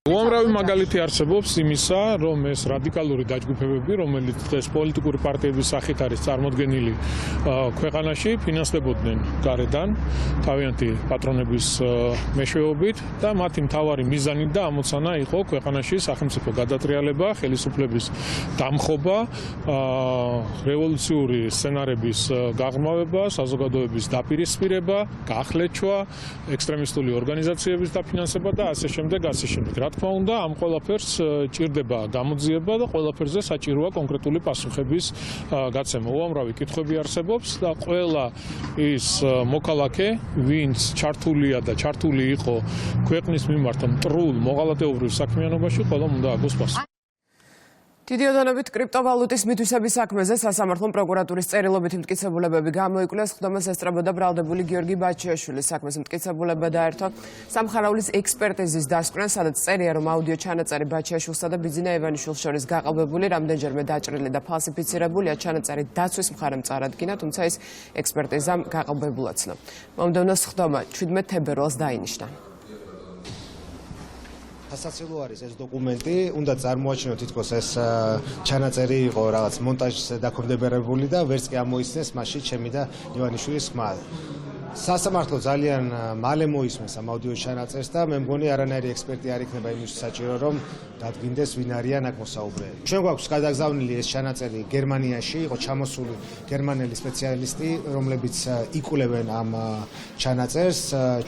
უამრავი მაგალითი არსებობს იმისა, რომ ეს რადიკალური დაჯგუფებები, რომელიც დღეს პოლიტიკური პარტიების სახით არის წარმოდგენილი ქვეყანაში, ფინანსდებოდნენ გარედან თავიანთი პატრონების მეშვეობით და მათი მთავარი მიზანი და ამოცანა იყო ქვეყანაში სახელმწიფო გადატრიალება, ხელისუფლების დამხობა, რევოლუციური სცენარების გაღრმავება, საზოგადოების დაპირისპირება, გახლეჩვა, ექსტრემისტული ორგანიზაციების დაფინანსება და ასე შემდეგ, ასე შემდეგ. რა თქმა უნდა, ამ ყველაფერს ჭირდება გამოძიება და ყველაფერზე საჭიროა კონკრეტული პასუხების გაცემა. უამრავი კითხვები არსებობს და ყველა ის მოქალაქე, ვინც ჩართულია და ჩართული იყო ქვეყნის მიმართ მტრულ მოღალატეობრივ საქმიანობაში, ყველამ უნდა აგოს პასუხი. დიდი ოდენობით კრიპტოვალუტის მითვისების საქმეზე სასამართლომ პროკურატურის წერილობითი მტკიცებულებები გამოიკვლეს. ხდომას ესწრებოდა ბრალდებული გიორგი ბაჩიაშვილის საქმეს მტკიცებულება დაერთო სამხარაულის ექსპერტიზის დასკვნას, სადაც წერია, რომ აუდიო ჩანაწერი ბაჩიაშვილსა და ბიძინა ევანიშვილს შორის გაყალბებული, რამდენჯერმე დაჭრილი და ფალსიფიცირებულია. ჩანაწერი დაცვის მხარემ წარადგინა, თუმცა ის ექსპერტიზამ გაყალბებულად ცნო. მომდევნოს ხდომა 17 თებერვალს დაინიშნა. სასაცილო არის ეს დოკუმენტი, უნდა წარმოაჩინოთ თითქოს ეს ჩანაწერი იყო რაღაც მონტაჟზე დაქვემდებარებული და ვერც კი ამოიცნეს მასში ჩემი და ივანიშვილის ხმა. სასამართლო ძალიან მალე მოისმენს ამ აუდიო ჩანაწერს და მე მგონი არანაირი ექსპერტი არ იქნება იმისთვის საჭირო, რომ დადგინდეს ვინ არიან აქ მოსაუბრეები. ჩვენ გვაქვს გადაგზავნილი ეს ჩანაწერი გერმანიაში, იყო ჩამოსული გერმანელი სპეციალისტი, რომლებიც იკვლევენ ამ ჩანაწერს.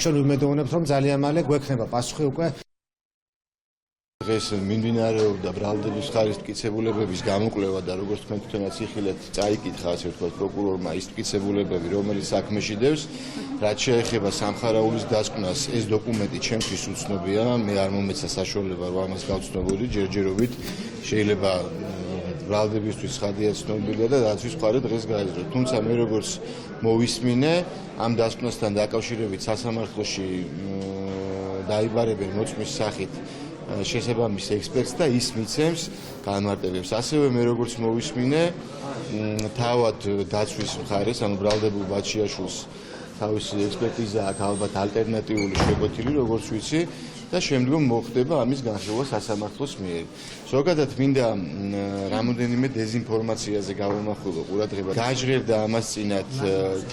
ჩვენ ვიმედოვნებთ, რომ ძალიან მალე გვექნება პასუხი უკვე დღეს მიმდინარეობდა ბრალდების ხარის მტკიცებულებების გამოკვლევა და როგორც თქვენ თვითონაც იხილეთ, წაიკითხა ასე ვთქვათ პროკურორმა ის მტკიცებულებები, რომელიც საქმეში დევს, რაც შეეხება სამხარაულის დასკვნას, ეს დოკუმენტი ჩემთვის უცნობია, მე არ მომეცა საშუალება რომ ამას გავცნობოდი ჯერჯერობით, შეიძლება ბრალდებისთვის ხადია ცნობილია და დაცვის მხარე დღეს გაიზრდა. თუმცა მე როგორც მოვისმინე, ამ დასკვნასთან დაკავშირებით სასამართლოში დაიბარებენ მოწმის სახით შესაბამის ექსპერტს და ის მიცემს განმარტებებს. ასევე მე როგორც მოვისმინე, თავად დაცვის მხარეს, ანუ ბრალდებულ ბაჩიაშვილს თავისი ექსპერტიზა აქვს ალბათ ალტერნატიული შეკვეთილი, როგორც ვიცი, და შემდგომ მოხდება ამის განხილვა სასამართლოს მიერ. ზოგადად მინდა რამოდენიმე დეზინფორმაციაზე გავამახვილო ყურადღება. გაჟღერდა ამას წინათ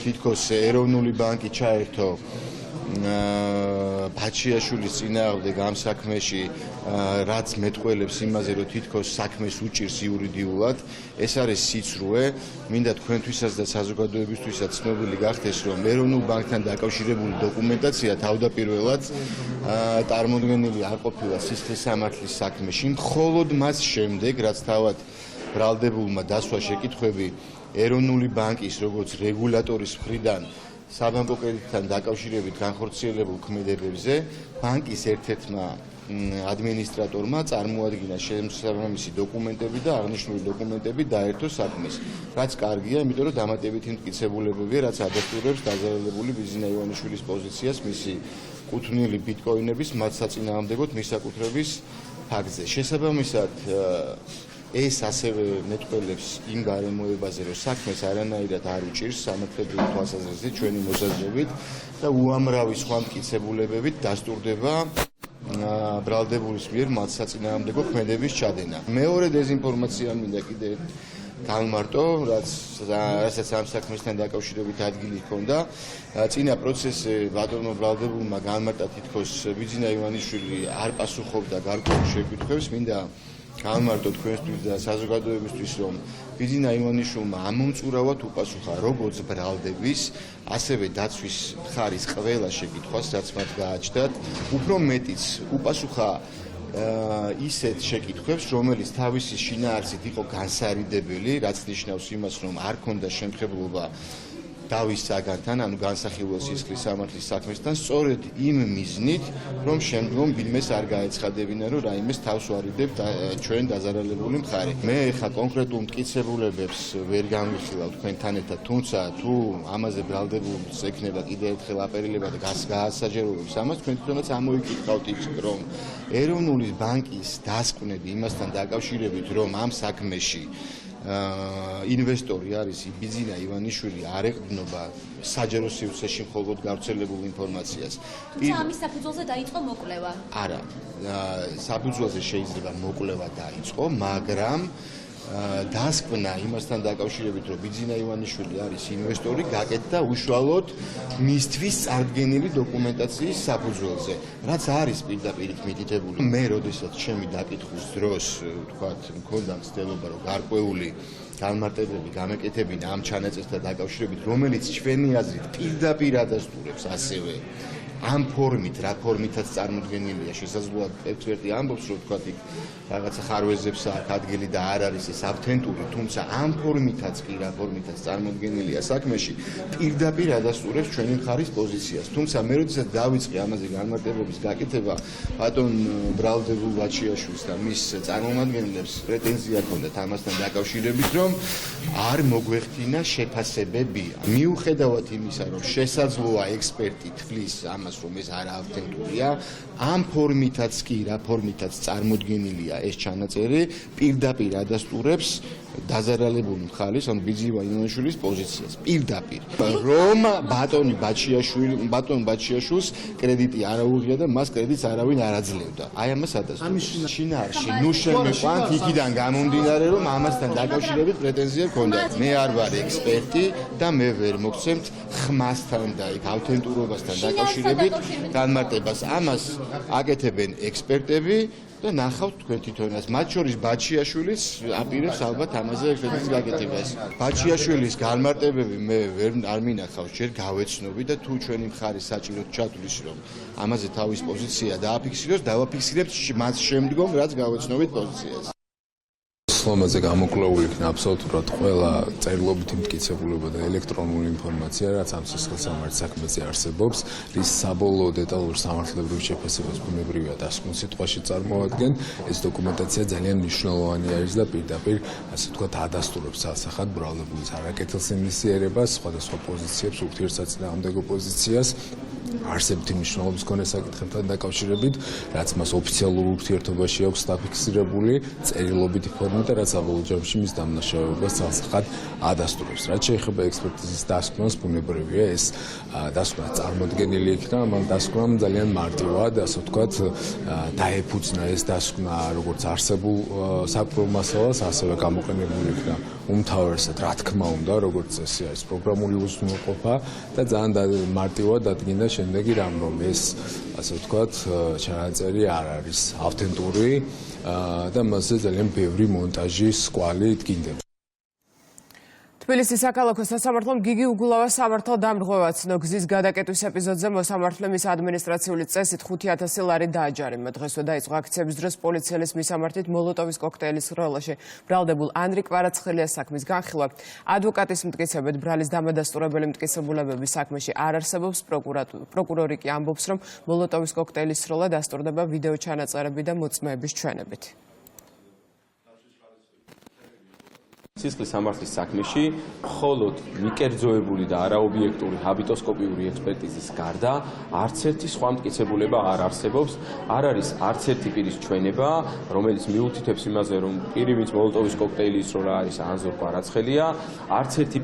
თითქოს ეროვნული ბანკი ჩაერთო ბაჩიაშვილის წინააღმდეგ ამ საქმეში, რაც მეტყველებს იმაზე, რომ თითქოს საქმეს უჭირს იურიდიულად. ეს არის სიცრუე. მინდა თქვენთვისაც და საზოგადოებისთვისაც ცნობილი გახდეს, რომ ეროვნულ ბანკთან დაკავშირებული დოკუმენტაცია თავდაპირველად წარმოდგენილი არ ყოფილა სისხლის სამართლის საქმეში. მხოლოდ მას შემდეგ, რაც თავად ბრალდებულმა დასვა შეკითხვები ეროვნული ბანკის როგორც რეგულატორის მხრიდან საბანკო კრედიტთან დაკავშირებით განხორციელებულ ქმედებებზე, ბანკის ერთ-ერთმა ადმინისტრატორმა წარმოადგინა შესაბამისი დოკუმენტები და აღნიშნული დოკუმენტები დაერთო საქმეს. რაც კარგია, იმიტომ რომ დამატებითი მტკიცებულებებია, რაც ადასტურებს დაზარალებული ბიზნა ივანიშვილის პოზიციას მისი კუთვნილი ბიტკოინების მათ საწინააღმდეგოდ მისაკუთრების ფაქტზე. შესაბამისად, ეს ასევე მეტყველებს იმ გარემოებაზე, რომ საქმეს არანაირად არ უჭირს სამართლებრივი თვალსაზრისით ჩვენი მოსაზრებით და უამრავი სხვა მტკიცებულებებით დასტურდება ბრალდებულის მიერ მათ საწინააღმდეგო ქმედების ჩადენა. მეორე დეზინფორმაცია მინდა კიდე განმარტო, რასაც ამ საქმესთან დაკავშირებით ადგილი ჰქონდა. წინა პროცესზე ბატონმა ბრალდებულმა განმარტა თითქოს ბიძინა ივანიშვილი არ პასუხობდა გარკვეულ შეკითხვებს. მინდა განმარტო თქვენთვის და საზოგადოებისთვის, რომ ბიძინა ივანიშვილმა ამომწურავად უპასუხა როგორც ბრალდების, ასევე დაცვის მხარის ყველა შეკითხვას, რაც მათ გააჩნდათ. უფრო მეტიც უპასუხა ისეთ შეკითხვებს, რომელიც თავისი შინაარსით იყო განსარიდებელი, რაც ნიშნავს იმას, რომ არ ქონდა შემხებლობა დავის საგანთან, ანუ განსახილველ სისხლის სამართლის საქმესთან, სწორედ იმ მიზნით, რომ შემდგომ ვინმეს არ გაეცხადებინა, რომ რაიმეს თავს ვარიდებთ ჩვენ დაზარალებული მხარე. მე ხა კონკრეტულ მტკიცებულებებს ვერ განვიხილავ თქვენთან ერთად, თუმცა თუ ამაზე ბრალდებულს ექნება კიდევ ერთხელ აპერილება და გაასაჯეროებს ამას, თქვენ თვითონაც ამოიკითხავთ ის, რომ ეროვნული ბანკის დასკვნები იმასთან დაკავშირებით, რომ ამ საქმეში ინვესტორი არის ბიძინა ივანიშვილი, არ ეყრდნობა საჯარო სივრცეში მხოლოდ გავრცელებულ ინფორმაციას. ამის საფუძველზე დაიწყო მოკვლევა? არა, საფუძველზე შეიძლება მოკვლევა დაიწყო, მაგრამ დასკვნა იმასთან დაკავშირებით, რომ ბიძინა ივანიშვილი არის ინვესტორი, გაკეთდა უშუალოდ მისთვის წარდგენილი დოკუმენტაციის საფუძველზე, რაც არის პირდაპირ მითითებული. მე, როდესაც ჩემი დაკითხვის დროს, ვთქვათ, მქონდა მცდელობა, რომ გარკვეული განმარტებები გამეკეთებინა ამ ჩანაწერთან დაკავშირებით, რომელიც ჩვენი აზრით პირდაპირ ადასტურებს ასევე ამ ფორმით, რა ფორმითაც წარმოდგენილია, შესაძლოა ექსპერტი ამბობს, რომ თქვათ იქ რაღაცა ხარვეზებს აქვს ადგილი და არ არის ეს ავთენტური, თუმცა ამ ფორმითაც კი რა ფორმითაც წარმოდგენილია საქმეში, პირდაპირ ადასტურებს ჩვენი მხარის პოზიციას. თუმცა მე როდესაც დავიწყე ამაზე განმარტებების გაკეთება, ბატონ ბრალდებულ ბაჩიაშვილს და მის წარმომადგენლებს პრეტენზია ჰქონდათ ამასთან დაკავშირებით, რომ არ მოგვეხდინა შეფასებები. მიუხედავად იმისა, რომ შესაძლოა ექსპერტი თვლის ამას, რომ ეს არ ავთენტურია, ამ ფორმითაც კი, რა ფორმითაც წარმოდგენილია ეს ჩანაწერი, პირდაპირ ადასტურებს დაზარალებული მხარის, ანუ ბიძინა ივანიშვილის პოზიციას. პირდაპირ. რომ ბატონ ბაჩიაშვილს კრედიტი არ აუღია და მას კრედიტს არავინ არ აძლევდა. აი ამას ადასტურებს. შინაარსში ნუ შემიყვანთ იქიდან გამომდინარე, რომ ამასთან დაკავშირებით პრეტენზია ჰქონდათ. მე არ ვარ ექსპერტი და მე ვერ მოგცემთ ხმასთან და იქ ავთენტურობასთან დაკავშირებით განმარტებას. ამას აკეთებენ ექსპერტები და ნახავთ თქვენ თვითონაც. მათ შორის ბაჩიაშვილის აპირებს ალბათ ამაზე ექსპერტიზის გაკეთებას. ბაჩიაშვილის განმარტებები მე არ მინახავს, ჯერ გავეცნობი და თუ ჩვენი მხარი საჭიროდ ჩათვლის, რომ ამაზე თავის პოზიცია დააფიქსიროს, დავაფიქსირებთ მას შემდგომ, რაც გავეცნობით პოზიციას. სლომაზე გამოკვლეული იქნა აბსოლუტურად ყველა წერილობითი მტკიცებულება და ელექტრონული ინფორმაცია, რაც ამ სისხლსამართლის საქმეზე არსებობს, რის საბოლოო დეტალურ სამართლებრივ შეფასებას ბუნებრივია დასკვნილ სიტყვაში წარმოადგენენ. ეს დოკუმენტაცია ძალიან მნიშვნელოვანი არის და პირდაპირ, ასე ვთქვათ, ადასტურებს ასახად ბრალდებულის არაკეთილ ინიციირებას, სხვადასხვა პოზიციებს, ურთიერთსაწინააღმდეგო პოზიციას. არსებითი მნიშვნელობის მქონე საკითხებთან დაკავშირებით, რაც მას ოფიციალურ ურთიერთობაში აქვს დაფიქსირებული წერილობითი ფორმით და და რაც საბოლოო ჯამში მის დამნაშავეობას ძალსახად ადასტურებს. რაც შეეხება ექსპერტიზის დასკვნას, ბუნებრივია ეს დასკვნა წარმოდგენილი იქნა, მაგრამ დასკვნამ ძალიან მარტივად, ასე ვთქვათ, დაეფუძნა ეს დასკვნა როგორც არსებულ საკუთარ მასალას, ასევე გამოყენებული იქნა უმთავრესად, რა თქმა უნდა, როგორც წესი არის პროგრამული უზრუნველყოფა და ძალიან მარტივად დადგინდა შემდეგი რამ, რომ ეს ასე ვთქვათ, ჩანაწერი არ არის ავთენტური და მასზე ძალიან ბევრი მონტაჟის კვალი დგინდება. თბილისის საქალაქო სასამართლომ გიგი უგულავას სამართალ დამრღვევაცნო გზის გადაკეტვის ეპიზოდზე მოსამართლე მის ადმინისტრაციული წესით 5,000 ლარი დააჯარიმა. დღესვე დაიწყო აქციების დროს პოლიციელის მისამართით მოლოტოვის კოქტეილის სროლაში ბრალდებულ ანრი კვარაცხელიას საქმის განხილვა. ადვოკატის მტკიცებით ბრალის დამადასტურებელი მტკიცებულებების საქმეში არ არსებობს. პროკურორი კი ამბობს, რომ მოლოტოვის კოქტეილის სროლა დასტურდება ვიდეო ჩანაწერები და მოწმეების ჩვენებით. სისხლის სამართლის საქმეში მხოლოდ მიკერძოებული და არაობიექტური ჰაბიტოსკოპიური ექსპერტიზის გარდა არც ერთი სხვა მტკიცებულება არ არსებობს. არ არის არც ერთი პირის ჩვენება, რომელიც მიუთითებს იმაზე, რომ პირი, ვინც მოლოტოვის კოქტეილის სროლა არის ანზორ კვარაცხელია, არც ერთი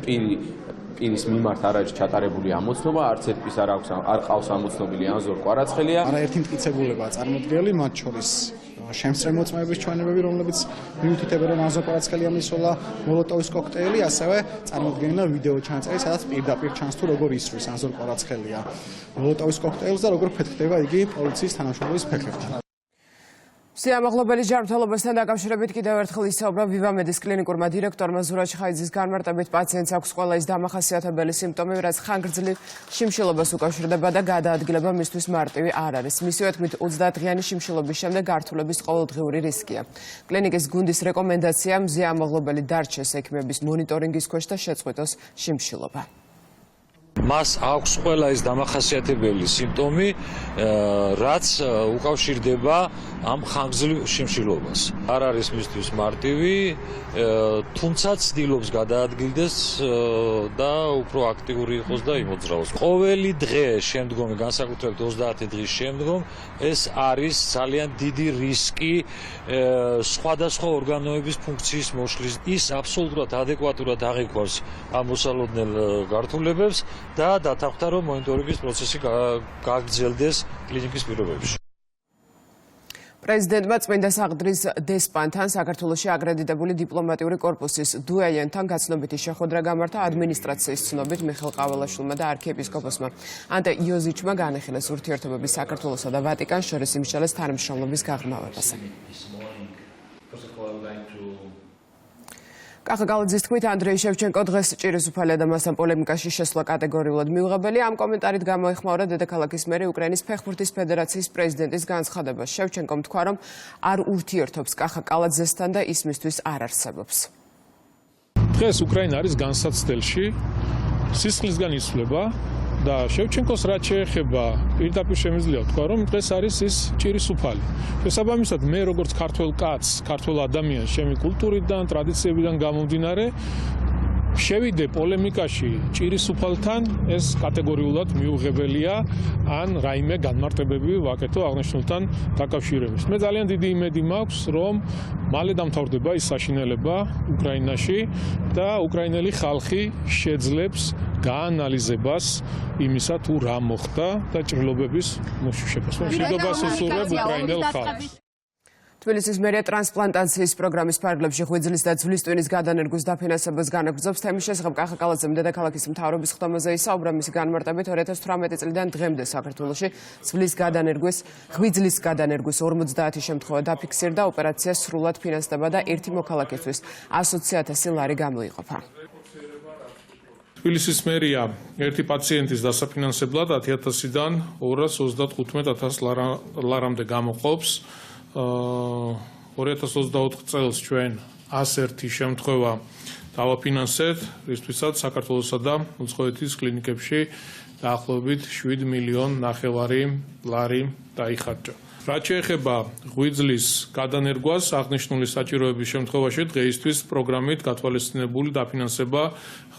პირის მიმართ არ არის ჩატარებული ამოცნობა, არც ერთის არ ყავს ამოცნობილი ანზორ კვარაცხელია. არაერთი მტკიცებულებაა წარმოდგენილი, მათ შორის შემსწრე მოწმეების ჩვენებები, რომლებიც მიუთითებენ, რომ ანზორ კვარაცხელია მისვლა მოლოტოვის კოქტეილი, ასევე წარმოდგენილია ვიდეო ჩანაწერი, სადაც პირდაპირ ჩანს თუ როგორ ისვრის ანზორ კვარაცხელია მოლოტოვის კოქტეილს და როგორ ფეთქდება იგი პოლიციის თანამშრომლობის ფეხებთან. სიამაღლებელი ჯანმრთელობასთან დაკავშირებით კიდევ ერთხელ ისაუბრა ვივამედის კლინიკურმა დირექტორმა ზურაბ ხაიძის განმარტებით პაციენტს აქვს ყველა ის დამახასიათებელი სიმპტომები, რაც ხანგრძლივ შიმშილობას უკავშირდება და გადაადგილება მისთვის მარტივი არ არის. მისივე თქმით 30-დღიანი შიმშილობის შემდეგ გართულების ყოველდღიური რისკია. კლინიკის გუნდის რეკომენდაციამ სიამაღლებელი დარჩეს ექიმების მონიტორინგის ქვეშ და შეწყვიტოს შიმშილობა. მას აქვს ყველა ის დამახასიათებელი სიმპტომი, რაც უკავშირდება ამ ხანგრძლივ შიმშილობას. არ არის მისთვის მარტივი, თუმცა ცდილობს გადაადგილდეს და უფრო აქტიური იყოს და იმოძრაოს. ყოველი დღე შემდგომი, განსაკუთრებით 30 დღის შემდგომ, ეს არის ძალიან დიდი რისკი სხვადასხვა ორგანოების ფუნქციის მოშლის. ის აბსოლუტურად ადეკვატურად აღიქვავს ამ მოსალოდნელ გართულებებს და დათანხმდა, რომ მონიტორინგის პროცესი გაგრძელდეს კლინიკის პირობებში. პრეზიდენტმა წმინდა საღდრის დესპანთან საქართველოში აკრედიტებული დიპლომატიური კორპუსის დუაიენთან გაცნობიტი შეხვედრა გამართა ადმინისტრაციის ცნობით მიხეილ ყაველაშვილმა და არქიეპისკოპოსმა ანტე იოზიჩმა განეხილეს ურთიერთობების საქართველოსა და ვატიკანს შორის იმშალეს თანამშრომლობის გაღრმავებაზე. კახაკალაძის თქმით, ანდრეი შევჩენკო დღეს ჭირის უფალია და მასთან პოლემიკაში შესვლა კატეგორიულად მიუღებელია. ამ კომენტარით გამოეხმაურა დედაქალაქის მერი უკრაინის ფეხბურთის ფედერაციის პრეზიდენტის განცხადებას. შევჩენკომ თქვა, რომ არ ურთიერთობს კახაკალაძესთან და ის მისთვის არ არსებობს. დღეს უკრაინა არის განსაცდელში, სისხლისგან ისვლება და შევჩენკოს რაც შეეხება, პირდაპირ შემიძლია ვთქვა, რომ დღეს არის ის ჭირის უფალი. შესაბამისად, მე როგორც ქართველ კაცს, ქართველ ადამიანს, ჩემი კულტურიდან, ტრადიციებიდან გამომდინარე, შევიდე პოლემიკაში ჭირის უფალთან, ეს კატეგორიულად მიუღებელია, ან რაიმე განმარტებები ვაკეთო აღნიშნულთან დაკავშირებით. მე ძალიან დიდი იმედი მაქვს, რომ მალე დამთავრდება ის საშინელება უკრაინაში და უკრაინელი ხალხი შეძლებს გაანალიზებას იმისა, თუ რა მოხდა და ჭრილობების მოშუშებას. მშვიდობას უსურვებ უკრაინელ ხალხს. თბილისის მერია ტრანსპლანტაციის პროგრამის ფარგლებში ღვიძლის და ძვლის ტვინის გადანერგვის დაფინანსებას განაგრძობს. თემის შესახებ კახაკალაძემ დედაქალაქის მთავრობის ხდომაზე ისაუბრა. მისი განმარტებით 2018 წლიდან დღემდე საქართველოში ღვიძლის გადანერგვის 50 შემთხვევა დაფიქსირდა. ოპერაცია სრულად ფინანსდება და ერთი მოქალაქისთვის 120,000 ლარი გამოიყოფა. თბილისის მერია ერთი პაციენტის დასაფინანსებლად 10,000-დან 235,000 ლარამდე გამოყოფს. 2024 წელს ჩვენ 101 შემთხვევა დავაფინანსეთ, რისთვისაც საქართველოსა და უცხოეთის კლინიკებში დაახლოებით 7,5 მილიონი ლარი დაიხარჯა. რაც შეეხება ღვიძლის გადანერგვას, აღნიშნული საჭიროების შემთხვევაში დღეისთვის პროგრამით გათვალისწინებული დაფინანსება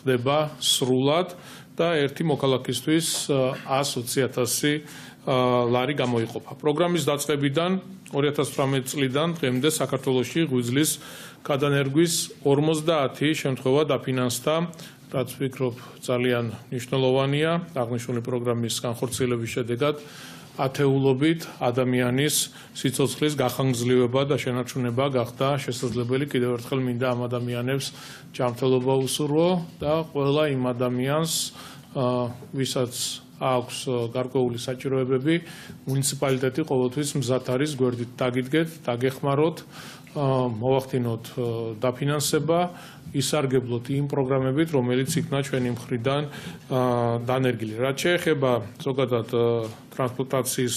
ხდება სრულად და ერთი მოქალაქისთვის 120,000 ლარი გამოიყოფა. პროგრამის დაწყებიდან 2018 წლიდან დღემდე საქართველოში ღვიძლის გადანერგვის 50 შემთხვევა დაფინანსდა, რაც ვფიქრობ ძალიან მნიშვნელოვანია. აღნიშნული პროგრამის განხორციელების შედეგად ათეულობით ადამიანის სიცოცხლის გახანგრძლივება და შენარჩუნება გახდა შესაძლებელი. კიდევ ერთხელ მინდა ამ ადამიანებს ჯანმრთელობა უსურვო და ყველა იმ ადამიანს, ვისაც აქვს გარკვეული საჭიროებები, მუნიციპალიტეტი ყოველთვის მზად არის გვერდით დაგიდგეთ, დაგეხმაროთ, მოვახდინოთ დაფინანსება, ისარგებლოთ იმ პროგრამებით, რომელიც იქნა ჩვენი მხრიდან დანერგილი. რაც შეეხება ზოგადად ტრანსპორტაციის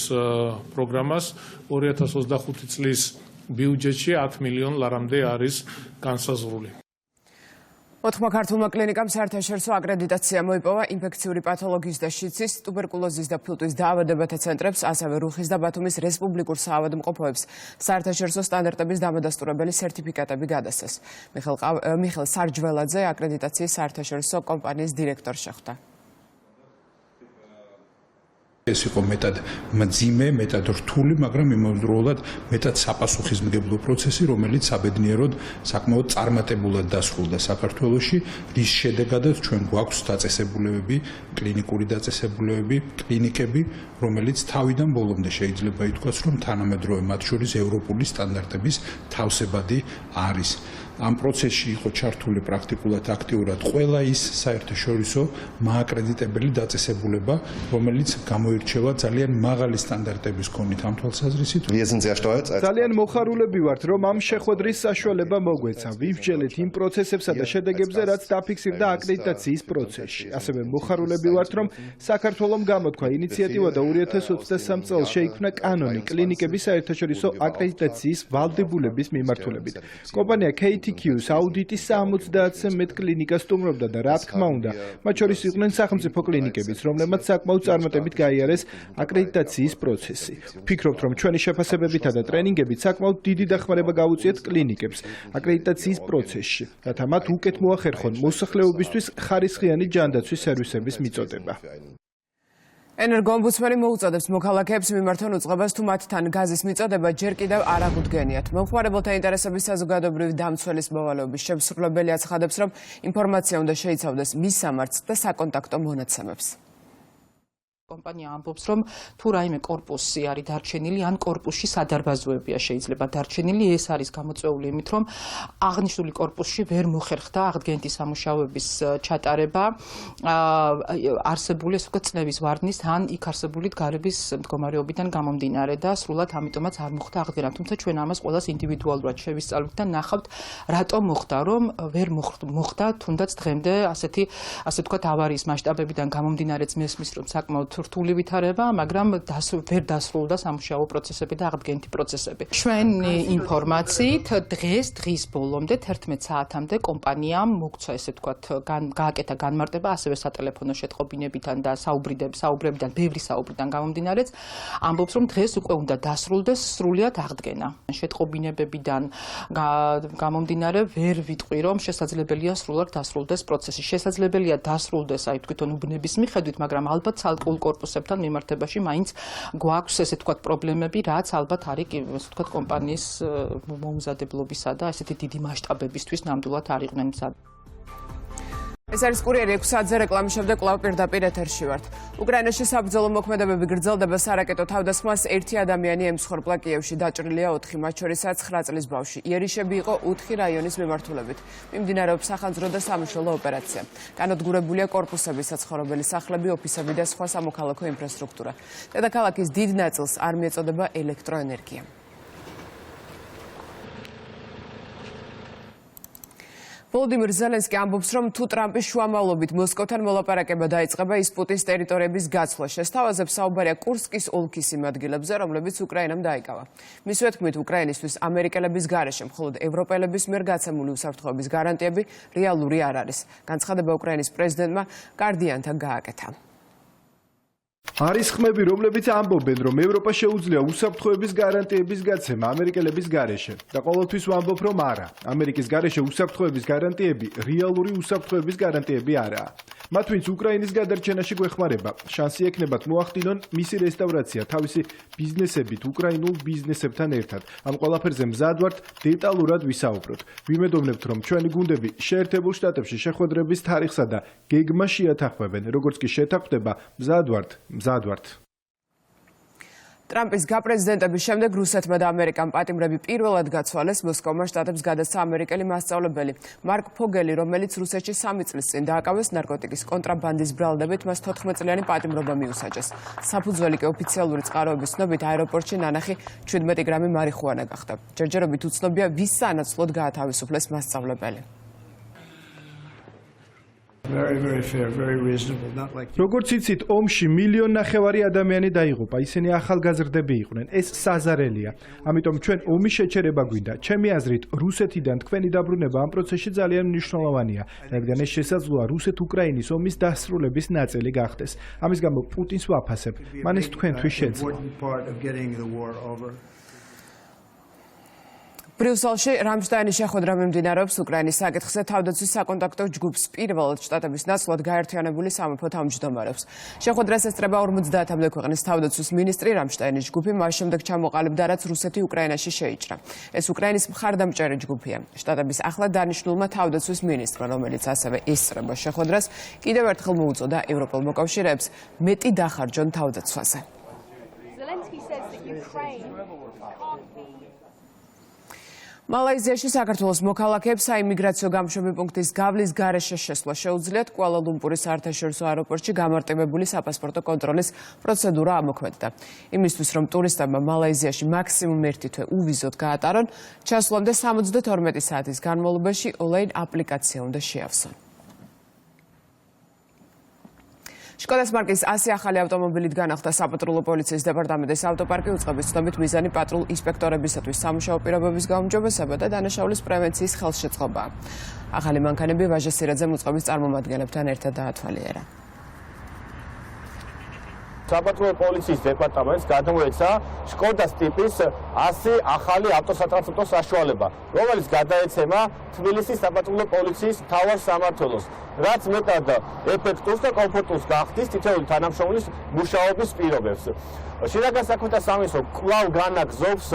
პროგრამას, 2025 წლის ბიუჯეტში 10 მილიონ ლარამდე არის განსაზღვრული. 4 ქართულმა კლინიკამ საერთაშორისო აკრედიტაცია მოიპოვა ინფექციური პათოლოგიის და შიცის, ტუბერკულოზის და ფილტვის დაავადებათა ცენტრებს, ასევე რუხის და ბათუმის რესპუბლიკურ საავადმყოფოებს საერთაშორისო სტანდარტების დამადასტურებელი სერტიფიკატები გადასცეს. მიხელ სარჯველაძე აკრედიტაციის საერთაშორისო კომპანიის დირექტორი შეხვდა. ეს იყო მეტად მძიმე, მეტად რთული, მაგრამ იმავდროულად მეტად საპასუხისმგებლო პროცესი, რომელიც საბედნიეროდ საკმაოდ წარმატებულად დასრულდა საქართველოში, რის შედეგადაც ჩვენ გვაქვს დაწესებულებები, კლინიკური დაწესებულებები, კლინიკები, რომელიც თავიდან ბოლომდე შეიძლება ითქვას, რომ თანამედროვე მათ შორის ევროპული სტანდარტების თავსებადი არის. ამ პროცესში იყო ჩართული პრაქტიკულად აქტიურად ყველა ის საერთაშორისო მააკრედიტებელი დაწესებულება, რომელიც გამოირჩევა ძალიან მაღალი სტანდარტების მქონით ამ თვალსაზრისით. ძალიან მოხარულები ვართ, რომ ამ შეხვედრის საშუალება მოგვეცა. ვივსჯელეთ იმ პროცესებსა და შედეგებზე, რაც დაფიქსირდა აკრედიტაციის პროცესში. ასევე მოხარულები ვართ, რომ საქართველომ გამოთქვა ინიციატივა და 2023 წელს შეიქმნა კანონი კლინიკების საერთაშორისო აკრედიტაციის ვალდებულების მიმართულებით. კომპანია KTQ-ს აუდიტის 70-ზე მეტ კლინიკას სტუმრობდა და რა თქმა უნდა, მათ შორის იყვნენ სახელმწიფო კლინიკებიც, რომლებმაც საკმაოდ წარმატებით გაიარეს აკრედიტაციის პროცესი. ვფიქრობთ, რომ ჩვენი შეფასებებითა და ტრენინგებით საკმაოდ დიდი დახმარება გავუწიეთ კლინიკებს აკრედიტაციის პროცესში, რათა მათ უკეთ მოახერხონ მოსახლეობისთვის ხარისხიანი ჯანდაცვის სერვისების მიწოდება. ენერგოომბუდსმენი მოუწოდებს მოქალაქეებს მიმართონ უწყებას, თუ მათთან გაზის მიწოდება ჯერ კიდევ არ აღუდგენიათ. მომხმარებელთა ინტერესების საზოგადოებრივი დამცველის მოვალეობის შემსრულებელი აცხადებს, რომ ინფორმაცია უნდა შეიცავდეს მის სამართს და საკონტაქტო მონაცემებს. კომპანია ამბობს, რომ თუ რაიმე კორპუსი არის დარჩენილი, ან კორპუსში სადარბაზოებია შეიძლება დარჩენილი, ეს არის გამოწვეული იმით, რომ აღნიშნული კორპუსში ვერ მოხერხდა აღდგენითი სამუშაოების ჩატარება, არსებული, ასე ვთქვათ, წნევის ვარდნის ან იქ არსებული გარების მდგომარეობიდან გამომდინარე და სრულად ამიტომაც არ მოხდა აღდგენა. თუმცა ჩვენ ამას ყველას ინდივიდუალურად შევისწავლით და ნახავთ, რატომ მოხდა, რომ ვერ მოხდა თუნდაც დღემდე ასე ვთქვათ, ავარიის მასშტაბებიდან გამომდინარეც მესმის, რომ საკმაოდ რთული ვითარება, მაგრამ ვერ დასრულდა სამუშაო პროცესები და აღდგენითი პროცესები. ჩვენი ინფორმაციით დღის ბოლომდე 11 საათამდე კომპანიამ მოგცა, ესე ვთქვათ, გააკეთა განმარტება ასევე სატელეფონო შეტყობინებიდან და საუბრებიდან, ბევრი საუბრიდან გამომდინარეც, ამბობს, რომ დღეს უკვე უნდა დასრულდეს სრულად აღდგენა. შეტყობინებებიდან გამომდინარე ვერ ვიტყვი, რომ შესაძლებელია სრულად დასრულდეს პროცესი. შესაძლებელია დასრულდეს, აი თვითონ უბნების მიხედვით, მაგრამ ალბათ ცალკეულ კორპუსებთან მიმართებაში მაინც გვაქვს, ესე ვთქვათ, პრობლემები, რაც ალბათ არის, ესე ვთქვათ, კომპანიის მოუმზადებლობისა და ესეთი დიდი მასშტაბებისთვის ნამდვილად არ იყვნენ მზად. ეს არის კურიერი 6 საათზე რეკლამის შემდეგ კვლავ პირდაპირ ეთერში ვართ. უკრაინაში საბრძოლო მოქმედებები გრძელდება, სარაკეტო თავდასხმას ერთი ადამიანი ემსხვერპლა კიევში, დაჭრილია 4, მათ შორისაც 9 წლის ბავშვი. იერიშები იყო 4 რაიონის მიმართულებით. მიმდინარეობს სახანძრო და სამშობლო ოპერაცია. განადგურებულია კორპუსები, საცხოვრებელი სახლები, ოფისები და სხვა სამოქალაქო ინფრასტრუქტურა. დედაქალაქის დიდ ნაწილს არ მიეწოდება ელექტროენერგია. ვოლოდიმირ ზელენსკი ამბობს, რომ თუ ტრამპის შუამავლობით მოსკოვთან მოლაპარაკება დაიწყება, ის პუტინის ტერიტორიების გაცვლა შესთავაზებს. საუბარია კურსკის ოლქის იმ ადგილებზე, რომლებიც უკრაინამ დაიკავა. მისივე თქმით, უკრაინისთვის ამერიკელების გარეშე, მხოლოდ ევროპელების მიერ გაცემული უსაფრთხოების გარანტიები რეალური არ არის. განცხადება უკრაინის პრეზიდენტმა გარდიანთან გააკეთა. არის ხმები, რომლებიც ამბობენ, რომ ევროპა შეუძლია უსაფრთხოების გარანტიების გაცემა ამერიკელების გარეშე. და ყოველთვის ვამბობ, რომ არა. ამერიკის გარეშე უსაფრთხოების გარანტიები რეალური უსაფრთხოების გარანტიები არაა. მათ ვინც უკრაინის გადარჩენაში გვეხმარება, შანსი ექნებათ მოახდინონ მისი რესტავრაცია თავისი ბიზნესებით უკრაინულ ბიზნესებთან ერთად. ამ ყველაფერზე მზად ვართ დეტალურად ვისაუბროთ. ვიმედოვნებთ, რომ ჩვენი გუნდები შეერთებულ შტატებში შეხვედრების თარიღსა და გეგმას შეათანხმებენ, როგორც კი შეთანხმდება, მზად ვართ. ტრამპის გაპრეზიდენტების შემდეგ რუსეთმა და ამერიკამ პატიმრები პირველად გაცვალეს მოსკოვმა შტატებს გადასცა ამერიკელი მასწავლებელი მარკ ფოგელი, რომელიც რუსეთში 3 წლის წინ დააკავეს ნარკოტიკის კონტრაბანდის ბრალდებით, მას 14 წლიანი პატიმრობა მიუსაჯეს. საფუძველი კი ოფიციალური წყაროების ცნობით აეროპორტში ნანახი 17 გრამი მარიხუანა გახდა. ჯერჯერობით უცნობია, ვის სანაცვლოდ გაათავისუფლეს მასწავლებელი. როგორც იცით, ომში 1,5 მილიონი ადამიანი დაიღუპა, ისინი ახალგაზრდები იყვნენ. ეს საზარელია. ამიტომ ჩვენ ომის შეჩერება გვინდა. ჩემი აზრით, რუსეთიდან თქვენი დაბრუნება ამ პროცესში ძალიან მნიშვნელოვანია, რადგან ეს შესაძლოა რუსეთ-უკრაინის ომის დასრულების ნაწილი გახდეს. ამის გამო პუტინს ვაფასებ. მან ეს თქვენთვის შეძლო. ბრიუსელში რამშტაინის შეხვედრა მიმდინარეობს უკრაინის საკითხზე. თავდაცვის საკონტაქტო ჯგუფს პირველად შტატების ნაცვლად გაერთიანებული სამეფო თავმჯდომარეობს. შეხვედრას ესწრება 50-მდე ქვეყნის თავდაცვის მინისტრი. რამშტაინის ჯგუფი მას შემდეგ ჩამოყალიბდა, რაც რუსეთი უკრაინაში შეიჭრა. ეს უკრაინის მხარდამჭერი ჯგუფია. შტატების ახლად დანიშნულმა თავდაცვის მინისტრმა, რომელიც ასევე ესწრება შეხვედრას, კიდევ ერთხელ მოუწოდა ევროპელ მოკავშირეებს მეტი დახარჯონ თავდაცვაზე. მალაიზიაში საქართველოს მოქალაქეებს საიმიგრაციო გამშვები პუნქტის გავლის გარეშე შესვლა შეუძლიათ. კუალა-ლუმპურის საერთაშორისო აეროპორტში გამარტივებული საპასპორტო კონტროლის პროცედურა ამოქმედდა. იმისთვის, რომ ტურისტებმა მალაიზიაში მაქსიმუმ 1 თვე უვიზოდ გაატარონ, ჩასვლამდე 72 საათის განმავლობაში ონლაინ აპლიკაცია უნდა შეავსონ. შკოდას მარკის 100 ახალი ავტომობილით განახლდა საპატრულო პოლიციის დეპარტამენტის ავტოპარკი. უწყების ცნობით მიზანი პატრულ ინსპექტორებისათვის სამუშაო პირობების გაუმჯობესება და დანაშაულის პრევენციის ხელშეწყობაა. ახალი მანქანები ვაჟა სირაძემ უწყების წარმომადგენლებთან ერთად დაათვალიერა. საპატრულო პოლიციის დეპარტამენტს გადმოეცა შკოდას ტიპის 100 ახალი ავტოსატრანსპორტო საშუალება, რომელიც გადაეცემა თბილისის საპატრულო პოლიციის მთავარ სამმართველოს, რაც მეტად ეფექტურს და კომფორტულს გახდის თითოეული თანამშრომლის მუშაობის პირობებს. შინაგან საქმეთა სამინისტრო კვლავ განაგზობს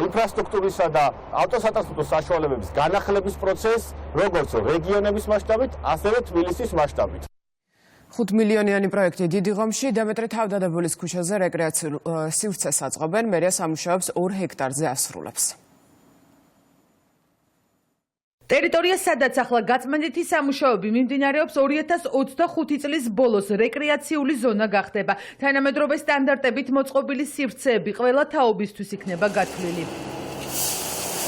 ინფრასტრუქტურისა და ავტოსატრანსპორტო საშუალებების განახლების პროცესს, როგორც რეგიონების მასშტაბით, ასევე თბილისის მასშტაბით. 5 მილიონიანი პროექტი დიდი ღომში დემეტრე თავდადებულის ქუჩაზე რეკრეაციულ სივრცეს აწყობენ. მერია სამუშაოებს 2 ჰექტარზე ასრულებს. ტერიტორია, სადაც ახლა გაწმენდითი სამუშაოები მიმდინარეობს, 2025 წლის ბოლოს რეკრეაციული ზონა გახდება. თანამედროვე სტანდარტებით მოწყობილი სივრცეები ყველა თაობისთვის იქნება გათვლილი.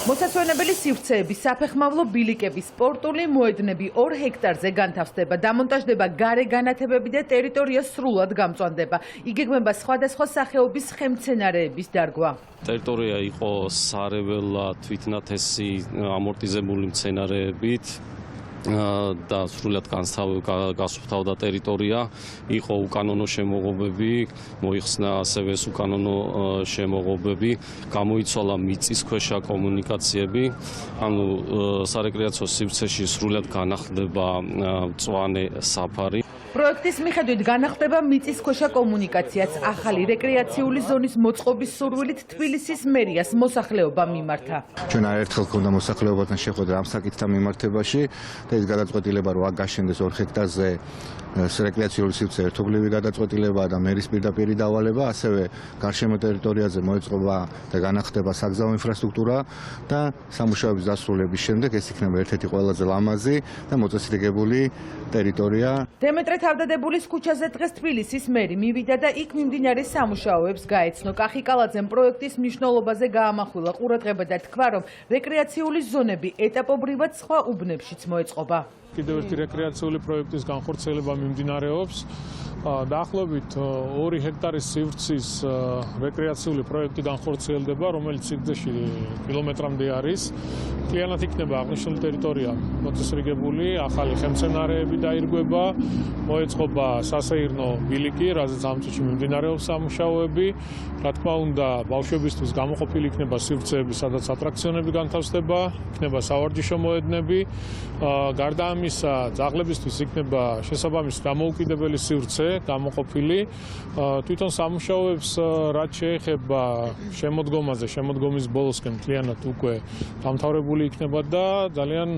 მოსასვენებელი სივრცეები, საფეხმავლო ბილიკები, სპორტული მოედნები 2 ჰექტარზე განთავსდება, დამონტაჟდება გარე განათებები და ტერიტორია სრულად გამწვანდება. იგეგმება სხვადასხვა სახეობის ხელმცენარეების დარგვა. ტერიტორია იყო სარეველა თვითნათესი ამორტიზებული მცენარეებით და სრულად გასუფთავდა ტერიტორია, იყო უკანონო შემოღობები, მოიხსნა ასევე უკანონო შემოღობები, გამოიცვალა მიწისქვეშა კომუნიკაციები, ანუ სარეკრეაციო სივრცეში სრულად განახლდება მწვანე საფარი. პროექტის მიხედვით განახლდება მიწისქვეშა კომუნიკაციაც. ახალი რეკრეაციული ზონის მოწყობის სურვილით თბილისის მერიას მოსახლეობა მიმართა. ჩვენ არაერთხელ გქონდა მოსახლეობასთან შეხვედრა ამ საკითხთან მიმართებაში და ეს გადაწყვეტილება რომ გაშენდეს 2 ჰექტარზე რეკრეაციული სივრცე ერთობლივი გადაწყვეტილება და მერის პირდაპირი დავალება, ასევე გარშემო ტერიტორიაზე მოეწყობა და განახლდება საგზაო ინფრასტრუქტურა და სამუშაოების დასრულების შემდეგ ეს იქნება ერთ-ერთი ყველაზე ლამაზი და მოწესრიგებული ტერიტორია. დემეტრე თავდადებულის ქუჩაზე დღეს თბილისის მერი მივიდა და იქ მიმდინარე სამუშაოებს გაეცნო. კახიკალაძემ პროექტის მნიშვნელობაზე გაამახვილა ყურადღება და თქვა, რომ რეკრეაციული ზონები ეტაპობრივად სხვა უბნებშიც მოეწყობა. კიდევ ერთი რეკრეაციული პროექტის განხორციელება მიმდინარეობს. დაახლოებით 2 ჰექტარის სივრცის რეკრეაციული პროექტი განხორციელდება, რომელიც სიგრძეში კილომეტრამდე არის. მთლიანად იქნება აღნიშნული ტერიტორია მოწესრიგებული, ახალი ხელმძენარეები დაირგვება, მოეწყობა სასეირნო ბილიკი, რაზეც ამ წუთში მიმდინარეობს სამუშაოები. რა თქმა უნდა, ბავშვებისთვის გამოყოფილი იქნება სივრცეები, სადაც ატრაქციონები განთავსდება, იქნება სავარჯიშო მოედნები. გარდა ამისა, ძაღლებისთვის იქნება შესაბამისი დამოუკიდებელი სივრცე გამოყოფილი. თვითონ სამუშაოებს რაც შეეხება შემოდგომაზე, შემოდგომის ბოლოსკენ მთლიანად უკვე დამთავრებული იქნება და ძალიან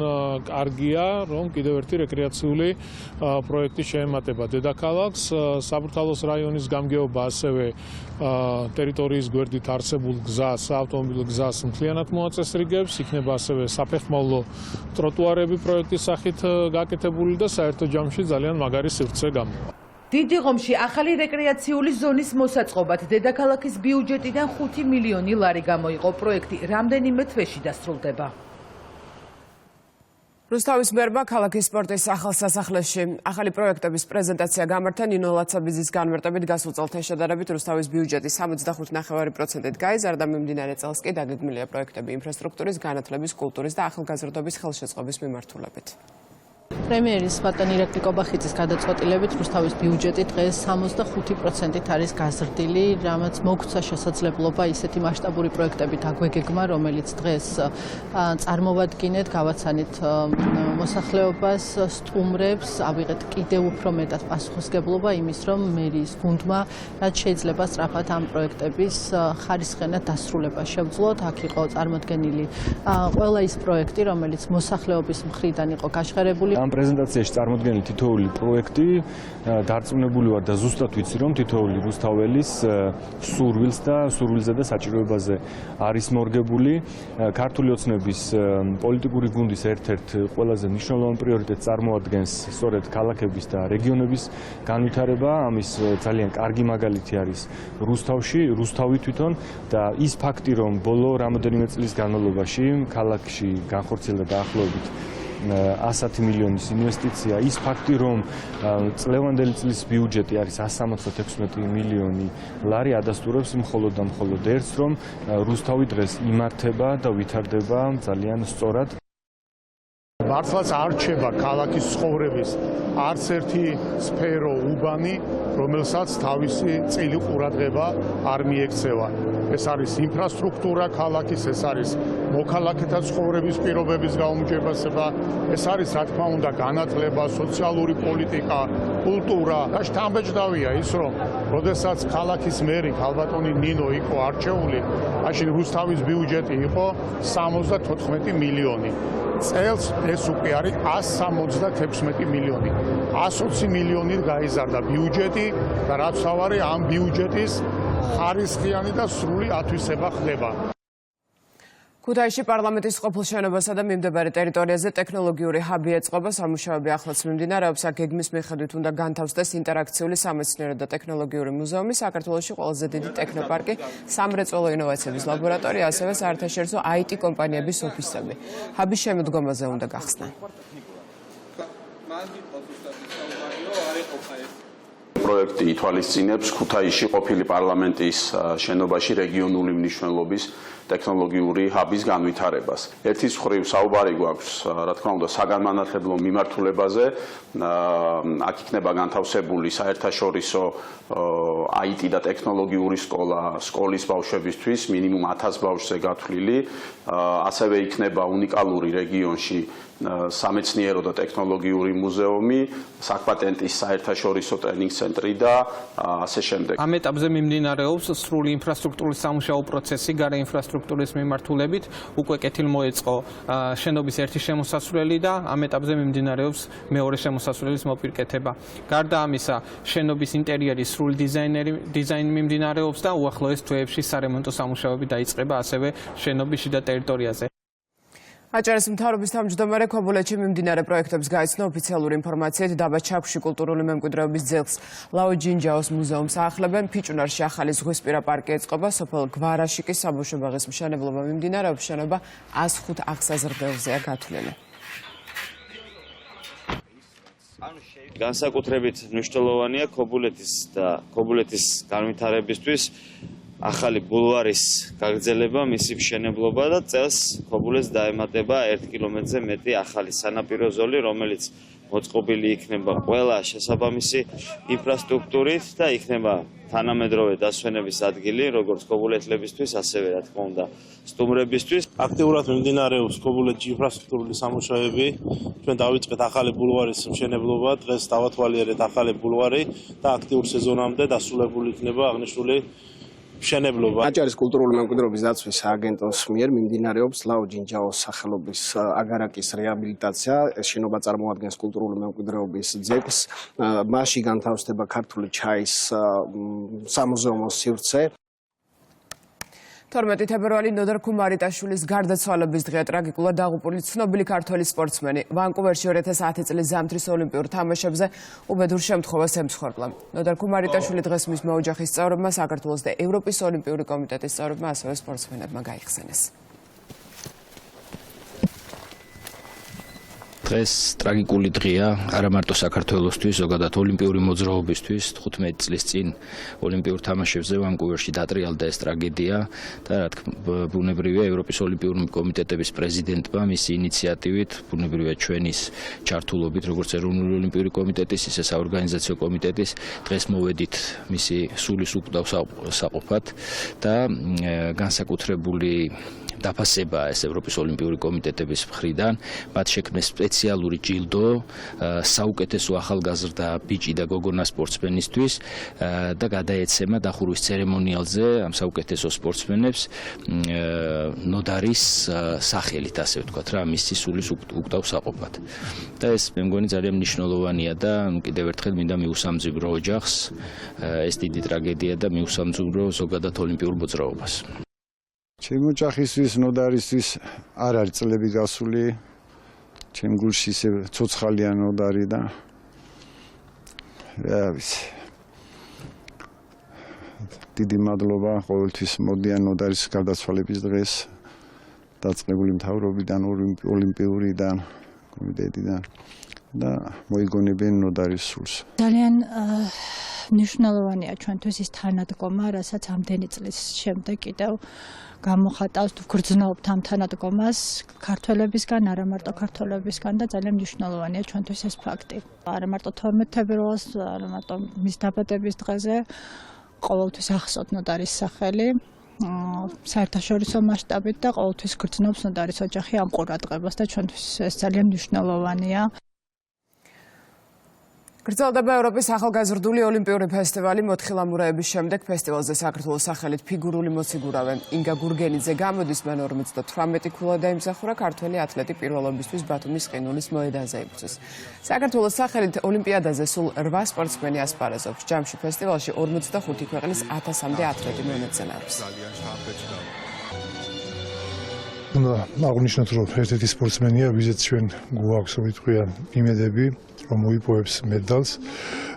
კარგია, რომ კიდევ ერთი რეკრეაციული პროექტი შეემატება დედაქალაქს. საბურთალოს რაიონის გამგეობა ასევე ტერიტორიის გვერდით არსებულ გზას, ავტომობილ გზას მთლიანად მოაწესრიგებს. იქნება ასევე საფეხმავლო ტროტუარები პროექტის სახით გაკეთებული და საერთო ჯამში ძალიან მაგარი სივრცე გამოვა. დიდი ღომში ახალი რეკრეაციული ზონის მოსაწყობად დედაქალაქის ბიუჯეტიდან 5 მილიონი ლარი გამოიყო. პროექტი რამდენიმე თვეში დასრულდება. რუსთავის მერმა ქალაქის სპორტის ახალ სასახლეში ახალი პროექტების პრეზენტაცია გამართა. ნინო ლაცაბიძის განმარტებით გასულ წელთან შედარებით რუსთავის ბიუჯეტი 65.9%-ით გაიზარდა. მიმდინარე წელს კი დაგეგმილია პროექტები ინფრასტრუქტურის, განათლების, კულტურის და ახალგაზრდობის ხელშეწყობის მიმართულებით. პრემიერის ბატონ ირაკლი კობახიძის გადაწყვეტილებით რუსთავის ბიუჯეტი დღეს 65%-ით არის გაზრდილი, რამაც მოგვცა შესაძლებლობა ისეთი მასშტაბური პროექტებით აგვეგეგმა, რომელიც დღეს წარმოვადგინეთ, გავაცანით მოსახლეობას, სტუმრებს, ავიღეთ კიდევ უფრო მეტად პასუხისმგებლობა იმის, რომ მერიის გუნდმა რაც შეიძლება სწრაფად ამ პროექტების ხარისხენად დასრულება შევძლოთ. აქ იყო წარმოდგენილი ყველა ის პროექტი, რომელიც მოსახლეობის მხრიდან იყო გაშღერებული. ამ პრეზენტაციაში წარმოდგენილი თითოეული პროექტი დარწმუნებული ვარ და ზუსტად ვიცი, რომ თითოეული რუსთაველის სურვილს და სურვილზე და საჭიროებაზე არის მორგებული. ქართული ოცნების პოლიტიკური გუნდის ერთ-ერთ ყველაზე მნიშვნელოვან პრიორიტეტს წარმოადგენს სწორედ ქალაქების და რეგიონების განვითარება. ამის ძალიან კარგი მაგალითი არის რუსთავი თვითონ და ის ფაქტი, რომ ბოლო რამოდენიმე წლის განმავლობაში ქალაქში განხორციელდა დაახლოებით 100 მილიონის ინვესტიცია, ის ფაქტი, რომ წლევანდელი წლის ბიუჯეტი არის 176 მილიონი ლარი, ადასტურებს მხოლოდ და მხოლოდ ერთს, რომ რუსთავი დღეს იმართება და ვითარდება ძალიან სწორად. მართლაც არ რჩება ქალაქის ცხოვრების არც ერთი სფერო უბანი, რომელსაც თავისი წილი ყურადღება არ მიექცევა. ეს არის ინფრასტრუქტურა ქალაქის, ეს არის მოქალაქეთა ცხოვრების პირობების გაუმჯობესება, ეს არის რა თქმა უნდა განათლება, სოციალური პოლიტიკა, კულტურა. და შთამბეჭდავია ის, რომ როდესაც ქალაქის მერი ქალბატონი ნინო იყო არჩეული, მაშინ რუსთავის ბიუჯეტი იყო 74 მილიონი. წელს ეს უკვე არის 176 მილიონი. 120 მილიონით გაიზარდა ბიუჯეტი და რაც თავარი ამ ბიუჯეტის ხარისხიანი და სრული ათვისება ხდება. ქუთაისში პარლამენტის ყოფილ შენობასა და მიმდებარე ტერიტორიაზე ტექნოლოგიური ჰაბი ეწყობა. სამუშაოები ახლაც მიმდინარეობს. აქ გეგმის მიხედვით უნდა განთავსდეს ინტერაქციული სამეცნიერო და ტექნოლოგიური მუზეუმი, საქართველოში ყველაზე დიდი ტექნოპარკი, სამრეწველო ინოვაციების ლაბორატორია, ასევე საერთაშორისო IT კომპანიების ოფისები. ჰაბის შემოდგომაზე უნდა გახსნა. პროექტი ითვალისწინებს ქუთაისში ყოფილი პარლამენტის შენობაში რეგიონული მნიშვნელობის ტექნოლოგიური ჰაბის განვითარებას. ერთის მხრივ საუბარი გვაქვს, რა თქმა უნდა, საგანმანათლებლო მიმართულებაზე. აქ იქნება განთავსებული საერთაშორისო IT და ტექნოლოგიური სკოლის ბავშვებისთვის, მინიმუმ 1000 ბავშვზე გათვლილი. ასევე იქნება უნიკალური რეგიონში სამეცნიერო და ტექნოლოგიური მუზეუმი, საქმპატენტის საერთაშორისო ტრენინგ ცენტრი და ასე შემდეგ. ამ ეტაპზე მიმდინარეობს სრული ინფრასტრუქტურის სამუშაო პროცესი გარე ინფრასტრუქტურის მიმართულებით. უკვე კეთილმოეწყო შენობის ერთი შემოსასვლელი და ამ ეტაპზე მიმდინარეობს მეორე შემოსასვლელის მოპირკეთება. გარდა ამისა, შენობის ინტერიერის სრული დიზაინი მიმდინარეობს და უახლოეს თვეებში სარემონტო სამუშაოები დაიწყება ასევე შენობის შიდა ტერიტორიაზე. აჭარის მთავრობის თავმჯდომარე ქობულეთში მიმდინარე პროექტებს გაიცნო ოფიციალური ინფორმაციით დაბა ჩაქვში კულტურული მემკვიდრეობის ძეგლს ლაო ჯინჯაოს მუზეუმს აახლებენ. ფიჭვნარში ახალი ზღვისპირა პარკი ეწყობა. სოფელ გვარაში კი საბავშვო ბაღის მშენებლობა მიმდინარეობს. შენობა 105 აღსაზრდელზეა გათვლილი. განსაკუთრებით მნიშვნელოვანია ქობულეთის განვითარებისთვის ახალი ბულვარის გაგრძელება, მისი მშენებლობა და წელს ქობულეთს დაემატება 1 კილომეტრზე მეტი ახალი სანაპირო ზოლი, რომელიც მოწყობილი იქნება ყველა შესაბამისი ინფრასტრუქტურით და იქნება თანამედროვე დასვენების ადგილი, როგორც ქობულეთლებისთვის, ასევე რა თქმა უნდა, სტუმრებისთვის. აქტიურად მიმდინარეობს ქობულეთში ინფრასტრუქტურული სამუშაოები. ჩვენ დავიწყეთ ახალი ბულვარის მშენებლობა, დღეს დავათვალიერეთ ახალი ბულვარი და აქტიურ სეზონამდე დასრულებული იქნება აღნიშნული მშენებლობა. აჭარის კულტურული მემკვიდრეობის დაცვის სააგენტოს მიერ მიმდინარეობს ლაო ჯინჯაოს სახელობის აგარაკის რეაბილიტაცია. ეს შენობა წარმოადგენს კულტურული მემკვიდრეობის ძეგლს. მასში განთავსდება ქართული ჩაის სამუზეუმო სივრცე. 12 თებერვალი ნოდარ ქუმარიტაშვილის გარდაცვალების დღეა ტრაგიკულად დაღუპული ცნობილი ქართველი სპორტსმენი. ვანკუვერში 2010 წლის ზამთრის ოლიმპიურ თამაშებზე უბედურ შემთხვევას ემცხვარპლა. ნოდარ ქუმარიტაშვილი დღეს მის მეოჯახის წევრებმა, საქართველოს და ევროპის ოლიმპიური კომიტეტის წევრებმა, ასევე სპორტსმენებმა გაიხსენეს. დღეს ტრაგიკული დღეა არა მარტო საქართველოსთვის, ზოგადად ოლიმპიური მოძრაობისთვის. 15 წლის წინ ოლიმპიურ თამაშებზე ვანკუვერში დატრიალდა ეს ტრაგედია და რა თქმა ბუნებრივია ევროპის ოლიმპიური კომიტეტების პრეზიდენტმა მისი ინიციატივით, ბუნებრივია ჩვენის ჩართულობით, როგორც ეროვნული ოლიმპიური კომიტეტის, ისე საორგანიზაციო კომიტეტის, დღეს მოვედით მისი სულის უკდავსაყოფად და განსაკუთრებული დაფასება ეს ევროპის ოლიმპიური კომიტეტების მხრიდან, მათ შექმნეს სპეციალური ჯილდო საუკეთესო ახალგაზრდა ბიჭი და გოგონა სპორტსმენისთვის და გადაეცემა დახურვის ცერემონიალზე ამ საუკეთესო სპორტსმენებს ნოდარის სახელით, ასე ვთქვათ რა, მისი სულის უკდავსაყოფად. და ეს მე მგონი ძალიან მნიშვნელოვანია და კიდევ ერთხელ მინდა მიუსამძიმრო ოჯახს ეს დიდი ტრაგედია და მიუსამძიმრო ზოგადად ოლიმპიურ მოძრაობას. ჩემ ოჯახისთვის, ნოდარისთვის არ არის წლები გასული. ჩემ გულში ისე ცოცხალია ნოდარი და რა ვიცი. დიდი მადლობა ყოველთვის მოდიან ნოდარის გარდაცვალების დღეს დაწყებული მთავრობიდან, ოლიმპიურიდან, კომიტეტიდან და მოიგონებენ ნოდარის სულს. ძალიან მნიშვნელოვანია ჩვენთვის ის თანადგომა, რასაც ამდენი წლის შემდეგ კიდევ გამოხატავს, ვგრძნობთ ამ თანადგომას ქართველებისგან, არა მარტო ქართველებისგან და ძალიან მნიშვნელოვანია ჩვენთვის ეს ფაქტი. არა მარტო 12 თებერვალს, არა მარტო მის დაბადების დღეზე ყოველთვის ახსოვთ ნოდარის სახელი. საერთაშორისო მასშტაბით და ყოველთვის გრძნობს ნოდარის ოჯახი ამ ყურადღებას და ჩვენთვის ეს ძალიან მნიშვნელოვანია. გრძელდება ევროპის ახალგაზრდული ოლიმპიური ფესტივალი. 4 ლამურეების შემდეგ ფესტივალზე საქართველოს სახელით ფიგურული მოციგურავე ინგა გურგენიძე გამოდის. მან 58 ქულა დაიმსახურა ქართველი ათლეტი პირველობისთვის ბათუმის ყინულის მოედანზე იბრძვის. საქართველოს სახელით ოლიმპიადაზე სულ 8 სპორტსმენი ასპარეზობს. ჯამში ფესტივალში 45 ქვეყნის 1000-მდე ათლეტი მონაწილეობს. უნდა აღნიშნოთ, რომ ერთ-ერთი სპორტსმენია, ვიზეც ჩვენ გვაქვს უთხრიან იმედები, რომ მოიპოვებს მედალს.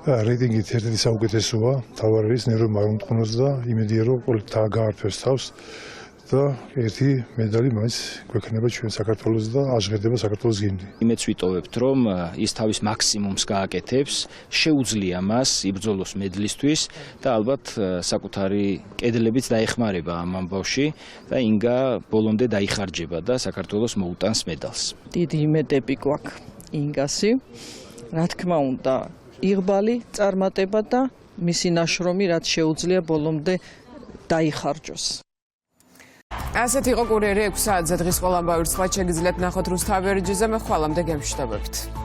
რეიტინგით ერთ-ერთი საუკეთესოა, თავარ არის ნერო მარუნტყუნოც და იმედია, რომ გაართვეს თავს და ერთი медали მას გვექნება ჩვენ საქართველოს და აღжღერდება საქართველოს გიმნი. იმედს ვიტოვებთ, რომ ის თავის მაქსიმუმს გააკეთებს, შეუძლია მას იბრძოლოს მედლისთვის და ალბათ საკუთარი კედლებიც დაეხმარება ამ ამბავში და ინგა ბოლომდე დაიხარჯება და საქართველოს მოუტანს მედალს. დიდი იმედები გვაქვს ინგასი. რა თქმა უნდა, იღბალი წარმატება და მისი ნაშრომი რაც შეუძლია ბოლომდე დაიხარჯოს. ასეთი იყო კურიერი 6 საათზე დღის ყველა ამბავი სხვა შეგიძლიათ ნახოთ რუსთავი ორიჯიზე. მე ხვალამდე გემშვიდობებით.